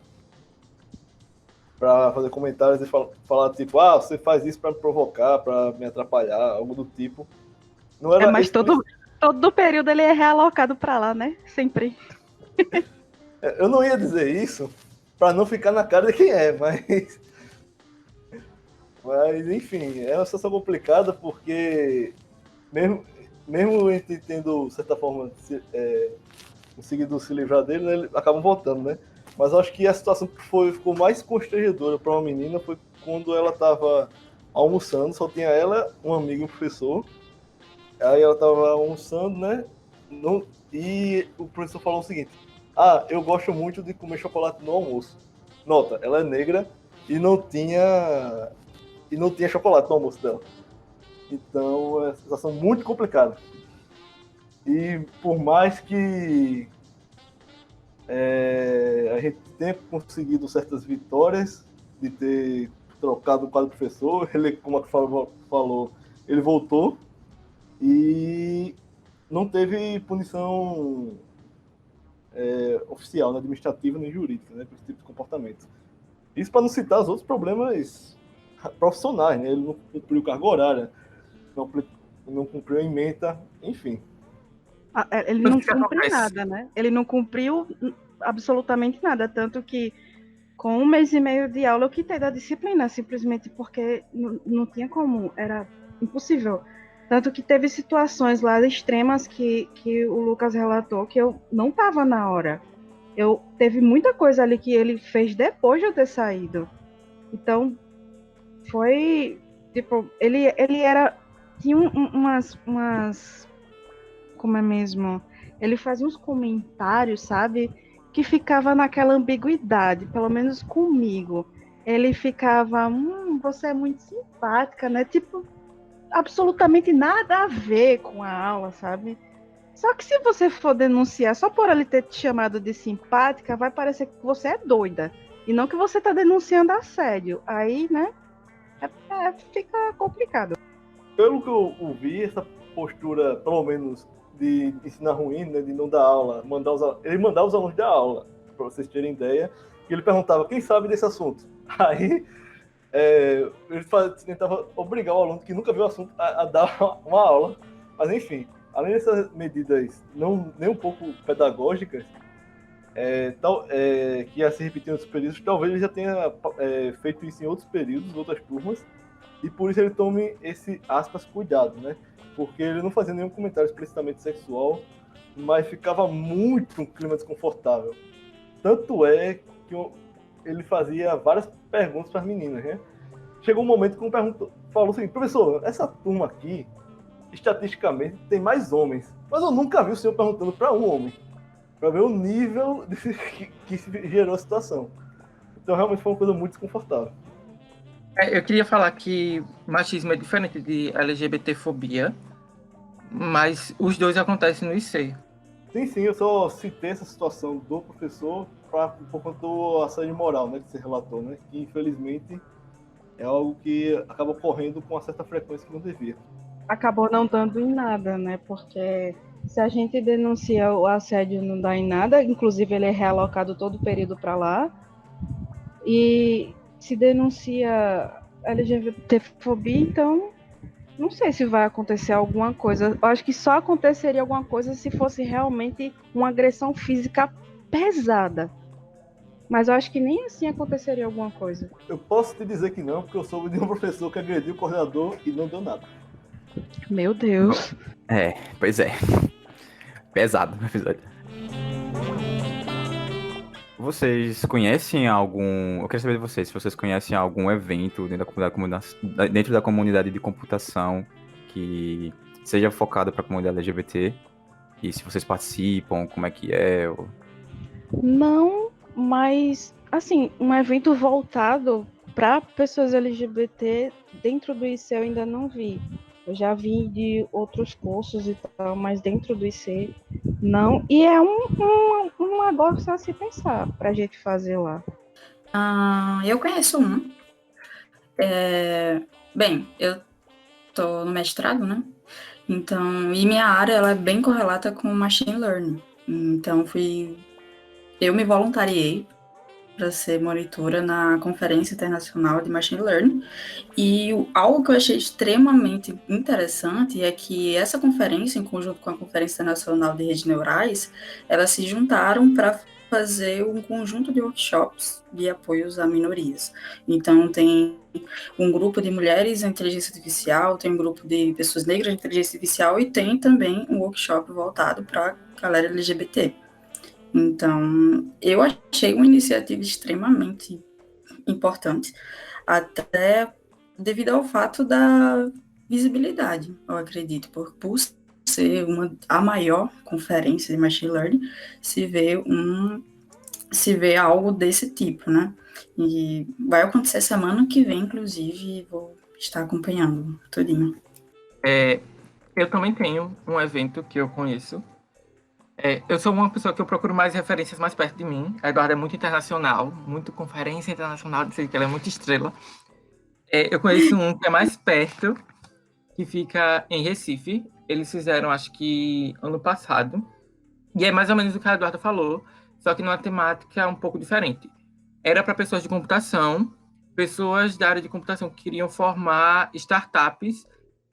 fazer comentários e falar tipo, você faz isso para me provocar, para me atrapalhar, algo do tipo. Não era mas todo período ele é realocado para lá, né? Sempre. Eu não ia dizer isso para não ficar na cara de quem é, mas enfim, é uma situação complicada porque mesmo a gente tendo, de certa forma, conseguido se livrar dele, né, eles acabam voltando, né? Mas eu acho que a situação que ficou mais constrangedora para uma menina foi quando ela estava almoçando, só tinha ela, um amigo e um professor. Aí ela estava almoçando, né? E o professor falou o seguinte: eu gosto muito de comer chocolate no almoço. Nota, ela é negra e não tinha chocolate no almoço dela. Então é uma situação muito complicada. E por mais que a gente tenha conseguido certas vitórias de ter trocado o quadro do professor, ele, como a falou, ele voltou e não teve punição oficial, né, administrativa nem jurídica, né, por esse tipo de comportamento. Isso para não citar os outros problemas profissionais, né? Ele não cumpriu carga horária, não cumpriu a ementa, enfim. Ele não cumpriu nada, né? Ele não cumpriu absolutamente nada, tanto que Com 1 mês e meio de aula, eu quitei da disciplina, simplesmente porque não tinha como, era impossível. Tanto que teve situações lá extremas que o Lucas relatou que eu não estava na hora. Teve muita coisa ali que ele fez depois de eu ter saído. Então, foi, tipo, ele era, tinha umas, como é mesmo? Ele fazia uns comentários, sabe? Que ficava naquela ambiguidade, pelo menos comigo. Ele ficava, você é muito simpática, né? Tipo, absolutamente nada a ver com a aula, sabe? Só que se você for denunciar só por ele ter te chamado de simpática, vai parecer que você é doida. E não que você tá denunciando assédio. Aí, né? Fica complicado. Pelo que eu ouvi, essa postura, pelo menos, de ensinar ruim, né, de não dar aula, ele mandava os alunos dar aula, para vocês terem ideia, e ele perguntava, quem sabe desse assunto? Aí, ele tentava obrigar o aluno que nunca viu o assunto a dar uma aula. Mas, enfim, além dessas medidas nem um pouco pedagógicas, que ia se repetir em outros períodos, talvez ele já tenha feito isso em outros períodos, outras turmas, e por isso ele tome esse, aspas, cuidado, né? Porque ele não fazia nenhum comentário explicitamente sexual, mas ficava muito um clima desconfortável. Tanto é que ele fazia várias perguntas para as meninas, né? Chegou um momento que falou assim, professor, essa turma aqui, estatisticamente, tem mais homens, mas eu nunca vi o senhor perguntando para um homem, para ver o nível que se gerou a situação. Então, realmente foi uma coisa muito desconfortável. Eu queria falar que machismo é diferente de LGBTfobia, mas os dois acontecem no IC. Sim, eu só citei essa situação do professor por conta do assédio moral, né, que você relatou, né, que infelizmente é algo que acaba ocorrendo com uma certa frequência que não devia. Acabou não dando em nada, né? Porque se a gente denuncia o assédio, não dá em nada, inclusive ele é realocado todo o período para lá. E se denuncia LGBTfobia, então não sei se vai acontecer alguma coisa. Eu acho que só aconteceria alguma coisa se fosse realmente uma agressão física pesada. Mas eu acho que nem assim aconteceria alguma coisa. Eu posso te dizer que não, porque eu soube de um professor que agrediu o coordenador e não deu nada. Meu Deus. Pois é. Pesado o episódio. Vocês conhecem algum... Eu quero saber de vocês, se vocês conhecem algum evento dentro da comunidade de computação que seja focado para a comunidade LGBT, e se vocês participam, como é que é? Não, mas assim, um evento voltado para pessoas LGBT dentro do IC eu ainda não vi. Eu já vi de outros cursos e tal, mas dentro do IC não. E é um negócio a se pensar para a gente fazer lá. Eu conheço um. Bem, eu tô no mestrado, né? Então, e minha área ela é bem correlata com machine learning. Então, eu me voluntariei para ser monitora na Conferência Internacional de Machine Learning. E algo que eu achei extremamente interessante é que essa conferência, em conjunto com a Conferência Internacional de Redes Neurais, elas se juntaram para fazer um conjunto de workshops de apoios a minorias. Então, tem um grupo de mulheres em inteligência artificial, tem um grupo de pessoas negras em inteligência artificial e tem também um workshop voltado para a galera LGBT. Então, eu achei uma iniciativa extremamente importante, até devido ao fato da visibilidade, eu acredito, por ser a maior conferência de Machine Learning, se vê algo desse tipo, né? E vai acontecer semana que vem, inclusive, vou estar acompanhando tudinho. Eu também tenho um evento que eu conheço. Eu sou uma pessoa que eu procuro mais referências mais perto de mim. A Eduarda é muito internacional, muito conferência internacional, sei que ela é muito estrela. Eu conheço um que é mais perto, que fica em Recife. Eles fizeram, acho que, ano passado. E é mais ou menos o que a Eduarda falou, só que numa temática um pouco diferente. Era para pessoas de computação, pessoas da área de computação que queriam formar startups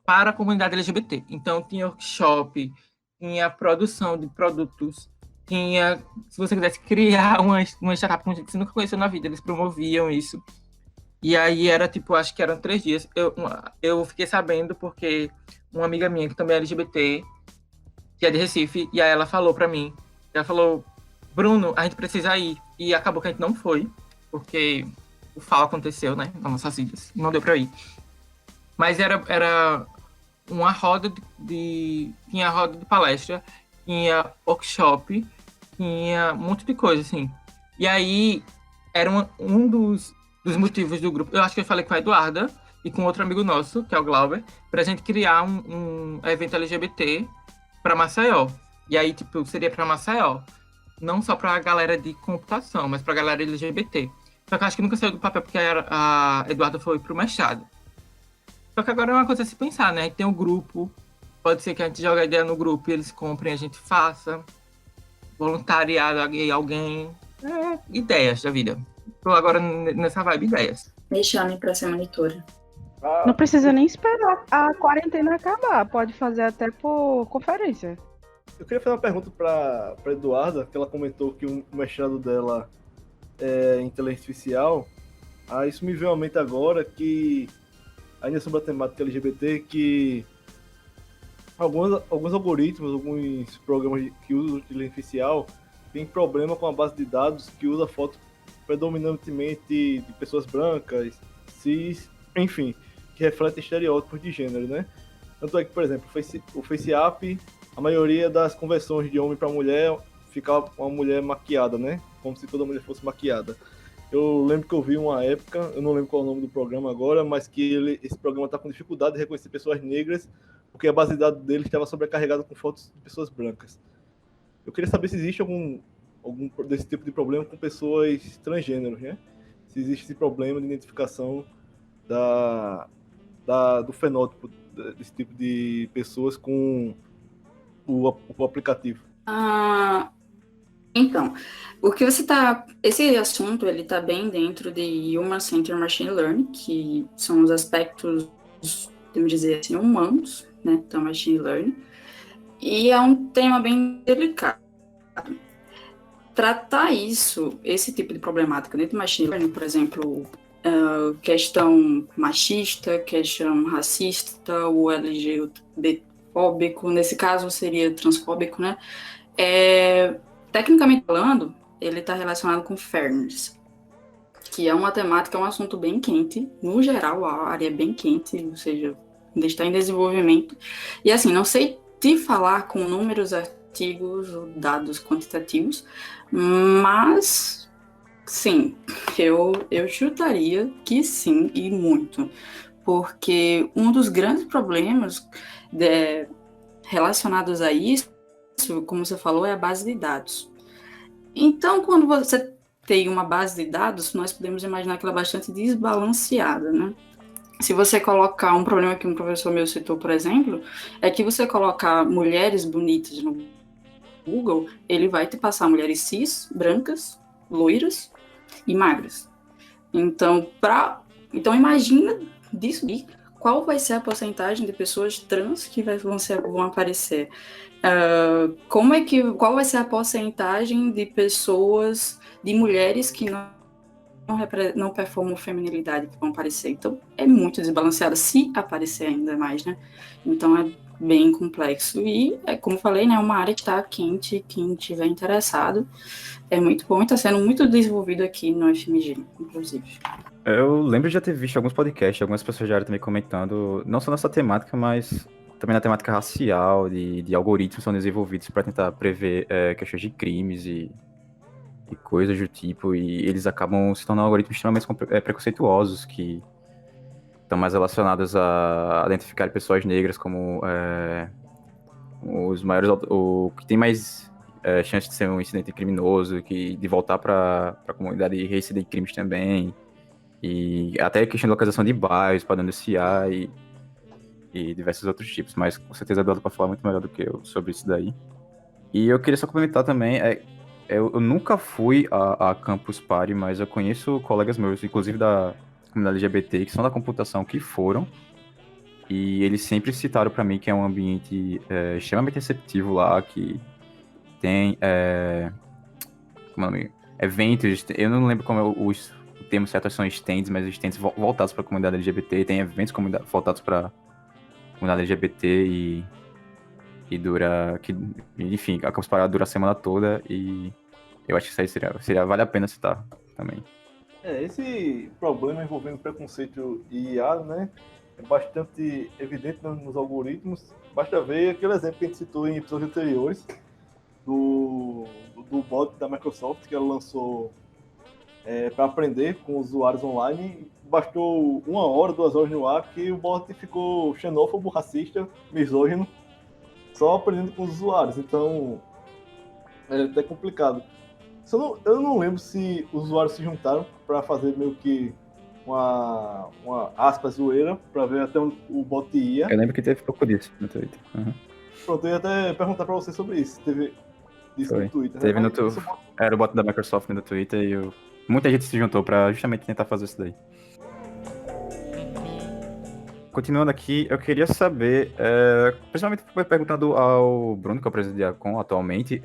para a comunidade LGBT. Então, tinha workshop, tinha produção de produtos, tinha, se você quisesse criar uma startup com gente que você nunca conheceu na vida, eles promoviam isso. E aí era tipo, acho que eram 3 dias. Eu fiquei sabendo porque uma amiga minha que também é LGBT, que é de Recife, e aí ela falou pra mim, ela falou, Bruno, a gente precisa ir. E acabou que a gente não foi, porque o FAO aconteceu, né, nas nossas ilhas, não deu pra ir. Mas era uma roda tinha roda de palestra, tinha workshop, tinha um monte de coisa, assim. E aí, era um dos motivos do grupo. Eu acho que eu falei com a Eduarda e com outro amigo nosso, que é o Glauber, pra gente criar um evento LGBT pra Maceió. E aí, tipo, seria pra Maceió. Não só pra galera de computação, mas pra galera LGBT. Só que eu acho que nunca saiu do papel porque a Eduarda foi pro mestrado. Só que agora é uma coisa a se pensar, né? Tem um grupo, pode ser que a gente jogue a ideia no grupo e eles comprem, a gente faça. Voluntariado a alguém. Ideias da vida. Tô agora nessa vibe, ideias. Me chame para ser monitora. Não precisa nem esperar a quarentena acabar, pode fazer até por conferência. Eu queria fazer uma pergunta para Eduarda, que ela comentou que o mestrado dela é inteligência artificial. Isso me veio à mente agora que, ainda sobre a temática LGBT, que alguns algoritmos, alguns programas que usam inteligência artificial têm problema com a base de dados que usa foto predominantemente de pessoas brancas, cis, enfim, que refletem estereótipos de gênero, né? Tanto é que, por exemplo, o FaceApp, a maioria das conversões de homem para mulher ficava uma mulher maquiada, né? Como se toda mulher fosse maquiada. Eu lembro que eu vi uma época, eu não lembro qual é o nome do programa agora, mas que esse programa está com dificuldade de reconhecer pessoas negras, porque a base de dados dele estava sobrecarregada com fotos de pessoas brancas. Eu queria saber se existe algum desse tipo de problema com pessoas transgêneros, né? Se existe esse problema de identificação do fenótipo desse tipo de pessoas com o aplicativo. Então, o que você tá... Esse assunto, ele tá bem dentro de Human-Centered Machine Learning, que são os aspectos, podemos dizer assim, humanos, né, do Machine Learning, e é um tema bem delicado. Tratar esse tipo de problemática dentro do Machine Learning, por exemplo, questão machista, questão racista, o LGBTfóbico, nesse caso seria transfóbico, né, tecnicamente falando, ele está relacionado com fairness, que é uma temática, é um assunto bem quente. No geral, a área é bem quente, ou seja, ainda está em desenvolvimento. E assim, não sei te falar com números, artigos ou dados quantitativos, mas sim, eu chutaria que sim, e muito. Porque um dos grandes problemas relacionados a isso, como você falou, é a base de dados. Então, quando você tem uma base de dados, nós podemos imaginar que ela é bastante desbalanceada, né? Se você colocar um problema que um professor meu citou, por exemplo, é que você colocar mulheres bonitas no Google, ele vai te passar mulheres cis, brancas, loiras e magras. Então, imagina disso aí, qual vai ser a porcentagem de pessoas trans que vão aparecer? Qual vai ser a porcentagem de pessoas, de mulheres que não performam feminilidade que vão aparecer? Então, é muito desbalanceado, se aparecer ainda mais, né? Então, é bem complexo. E, como eu falei, né, uma área que está quente, quem tiver interessado, é muito bom e está sendo muito desenvolvido aqui no FMG, inclusive. Eu lembro de já ter visto alguns podcasts, algumas pessoas já também comentando, não só nessa temática, mas também na temática racial, de algoritmos são desenvolvidos para tentar prever questões de crimes e coisas do tipo, e eles acabam se tornando algoritmos extremamente preconceituosos, que estão mais relacionados a identificar pessoas negras como os maiores, o que tem mais chance de ser um incidente criminoso, de voltar para a comunidade e reincidir em crimes também, e até a questão de localização de bairros para denunciar e diversos outros tipos, mas com certeza a Eduardo pode falar muito melhor do que eu sobre isso daí. E eu queria só complementar também, eu nunca fui a Campus Party, mas eu conheço colegas meus, inclusive da comunidade LGBT, que são da computação, que foram, e eles sempre citaram para mim que é um ambiente extremamente receptivo lá, que tem como é o nome? Eventos, eu não lembro como é o termo certo, são stands, mas stands voltados para a comunidade LGBT, tem eventos voltados para a comunidade LGBT e dura, enfim, a campus parada dura a semana toda e eu acho que isso aí vale a pena citar também. Esse problema envolvendo preconceito e IA, né, é bastante evidente nos algoritmos. Basta ver aquele exemplo que a gente citou em episódios anteriores do bot da Microsoft que ela lançou para aprender com usuários online. Bastou 1 hora, 2 horas no ar que o bot ficou xenófobo, racista, misógino, só aprendendo com os usuários. Então, é até complicado. Eu não lembro se os usuários se juntaram para fazer meio que uma aspa zoeira, para ver até onde o bot ia. Eu lembro que teve pouco disso no Twitter. Uhum. Pronto, eu ia até perguntar para você sobre isso. Teve isso no Twitter. Teve né? no Twitter. Era o bot da Microsoft no Twitter e muita gente se juntou para justamente tentar fazer isso daí. Continuando aqui, eu queria saber, principalmente perguntando ao Bruno, que é o presidente do Diacon atualmente,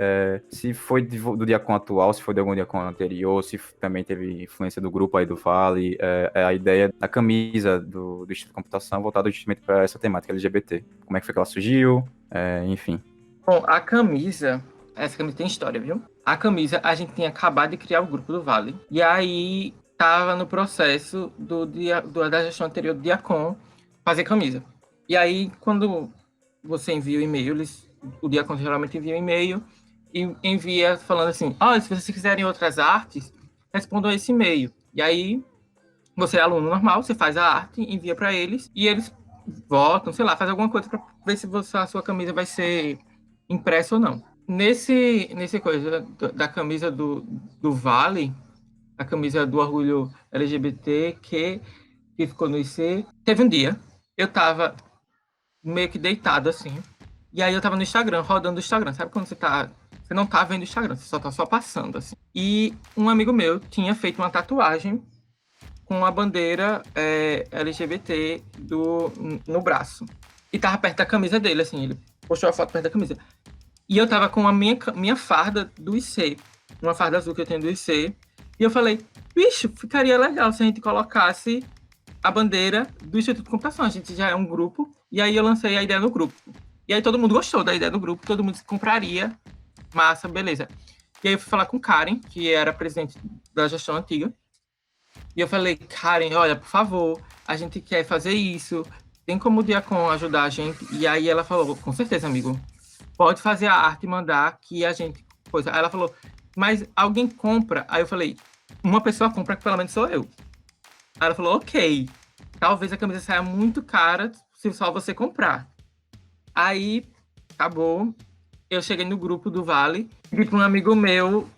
se foi do Diacon atual, se foi de algum Diacon anterior, se também teve influência do grupo aí do Vale, a ideia da camisa do Instituto de Computação voltada justamente para essa temática LGBT. Como é que foi que ela surgiu, enfim. Bom, essa camisa tem história, viu? A camisa, a gente tinha acabado de criar o grupo do Vale, e aí tava no processo da gestão anterior do Diacon, fazer camisa. E aí, quando você envia o e-mail, o Diacon geralmente envia um e-mail e envia falando assim, se vocês quiserem outras artes, respondam esse e-mail. E aí, você é aluno normal, você faz a arte, envia para eles, e eles votam, sei lá, faz alguma coisa para ver se a sua camisa vai ser impressa ou não. Nesse coisa da camisa do Vale, a camisa do orgulho LGBT, que ficou no IC, teve um dia, eu tava meio que deitado assim. E aí eu tava no Instagram, rodando o Instagram. Sabe quando você não tá vendo o Instagram, você só tá passando assim. E um amigo meu tinha feito uma tatuagem com a bandeira LGBT no braço. E tava perto da camisa dele, assim. Ele postou a foto perto da camisa. E eu tava com a minha farda do IC. Uma farda azul que eu tenho do IC. E eu falei, bicho, ficaria legal se a gente colocasse a bandeira do Instituto de Computação. A gente já é um grupo, e aí eu lancei a ideia no grupo. E aí todo mundo gostou da ideia do grupo, todo mundo compraria, massa, beleza. E aí eu fui falar com Karen, que era presidente da gestão antiga, e eu falei, Karen, olha, por favor, a gente quer fazer isso, tem como o Diacon ajudar a gente? E aí ela falou, com certeza, amigo, pode fazer a arte e mandar que a gente... Aí ela falou, mas alguém compra? Aí eu falei, uma pessoa compra, que pelo menos sou eu. Aí ela falou, ok, talvez a camisa saia muito cara se só você comprar. Aí, acabou, eu cheguei no grupo do Vale, pedi para um amigo meu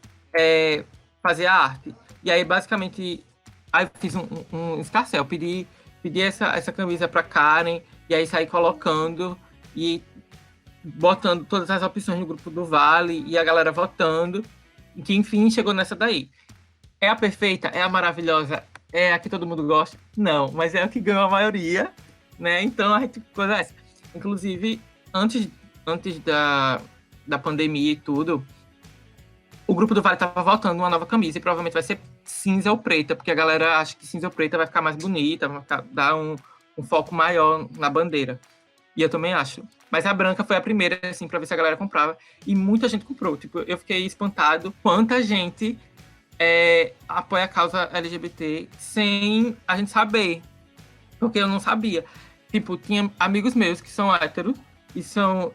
fazer a arte. E aí, basicamente, eu fiz um escarcéu, pedi essa camisa para Karen, e aí saí colocando e botando todas as opções no grupo do Vale, e a galera votando, que enfim chegou nessa daí. É a perfeita? É a maravilhosa? É a que todo mundo gosta? Não, mas é a que ganhou a maioria, né? Então a gente coisa essa. Inclusive, antes da pandemia e tudo, o grupo do Vale estava votando uma nova camisa e provavelmente vai ser cinza ou preta, porque a galera acha que cinza ou preta vai ficar mais bonita, vai dar um foco maior na bandeira. E eu também acho. Mas a branca foi a primeira, assim, pra ver se a galera comprava. E muita gente comprou. Tipo, eu fiquei espantado quanta gente apoia a causa LGBT sem a gente saber. Porque eu não sabia. Tipo, tinha amigos meus que são héteros e são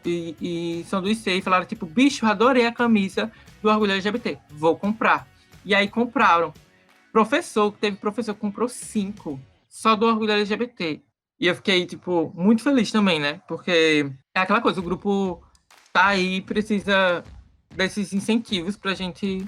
do IC e falaram, tipo, bicho, adorei a camisa do orgulho LGBT, vou comprar. E aí compraram. Teve professor que comprou 5 só do orgulho LGBT. E eu fiquei, tipo, muito feliz também, né? Porque é aquela coisa, o grupo tá aí, precisa desses incentivos pra gente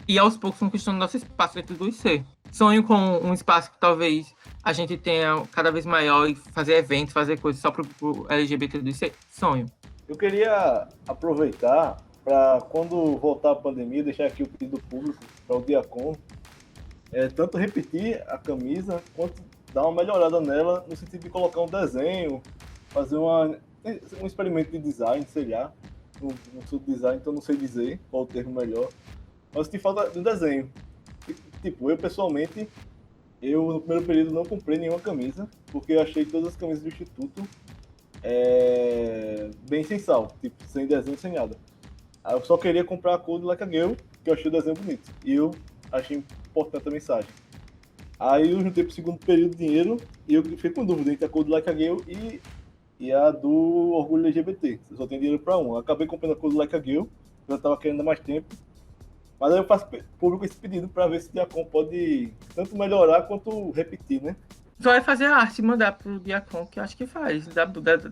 ir aos poucos conquistando nosso espaço dentro do IC. Sonho com um espaço que talvez a gente tenha cada vez maior e fazer eventos, fazer coisas só pro LGBT do IC. Sonho. Eu queria aproveitar para, quando voltar a pandemia, deixar aqui o pedido público para o Diacon, tanto repetir a camisa, quanto dar uma melhorada nela, no sentido de colocar um desenho, fazer um experimento de design, sei lá, não sou design, então não sei dizer qual o termo melhor. Mas eu senti falta de um desenho. Tipo, eu pessoalmente, no primeiro período não comprei nenhuma camisa, porque eu achei todas as camisas do Instituto bem sem sal, tipo, sem desenho, sem nada. Aí eu só queria comprar a cor do Like a Girl, que eu achei o desenho bonito. E eu achei importante a mensagem. Aí eu juntei pro segundo período dinheiro e eu fiquei com dúvida entre a cor do Like a Girl e a do Orgulho LGBT. Eu só tenho dinheiro pra um. Eu acabei comprando a cor do Like a Girl, eu já tava querendo há mais tempo. Mas aí eu faço público esse pedido pra ver se o Diacon pode tanto melhorar quanto repetir, né? Só é fazer a arte e mandar pro Diacon, que eu acho que faz,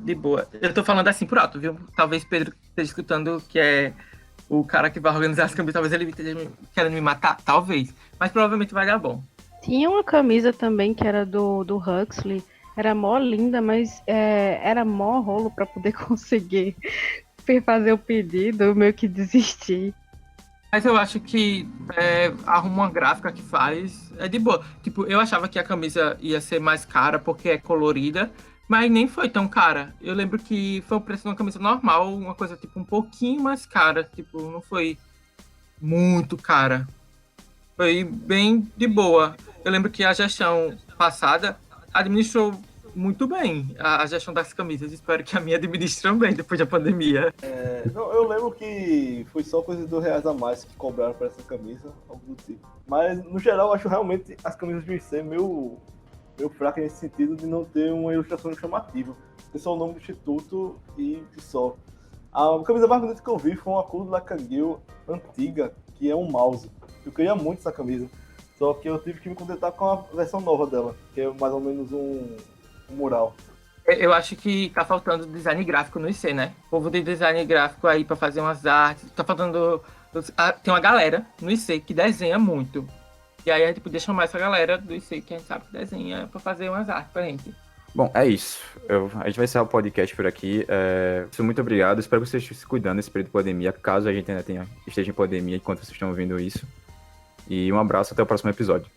de boa. Eu tô falando assim por alto, viu? Talvez Pedro esteja escutando, que é o cara que vai organizar as camisas, talvez ele esteja querendo me matar, talvez. Mas provavelmente vai dar bom. Tinha uma camisa também que era do Huxley, era mó linda, mas era mó rolo pra poder conseguir fazer o pedido, eu meio que desisti. Mas eu acho que arruma uma gráfica que faz, é de boa. Tipo, eu achava que a camisa ia ser mais cara porque é colorida, mas nem foi tão cara. Eu lembro que foi o preço de uma camisa normal, uma coisa tipo um pouquinho mais cara. Tipo, não foi muito cara. Foi bem de boa. Eu lembro que a gestão passada administrou muito bem a gestão das camisas. Espero que a minha administre também depois da pandemia. Não, eu lembro que foi só coisa de R$2 a mais que cobraram para essa camisa, algo do tipo. Mas, no geral, eu acho realmente as camisas do IC meio fraca nesse sentido de não ter uma ilustração chamativa. Ter só o nome do instituto e só. A camisa mais bonita que eu vi foi uma cor do Like a Girl antiga, que é um mouse. Eu queria muito essa camisa, só que eu tive que me contentar com a versão nova dela, que é mais ou menos um mural. Eu acho que tá faltando design gráfico no IC, né? O povo de design gráfico aí pra fazer umas artes. Tá faltando. Tem uma galera no IC que desenha muito. E aí a gente podia chamar essa galera do IC que a gente sabe que desenha pra fazer umas artes pra gente. Bom, é isso. A gente vai encerrar o podcast por aqui. Muito obrigado. Espero que vocês estejam se cuidando nesse período de pandemia, caso a gente ainda esteja em pandemia enquanto vocês estão ouvindo isso. E um abraço, até o próximo episódio.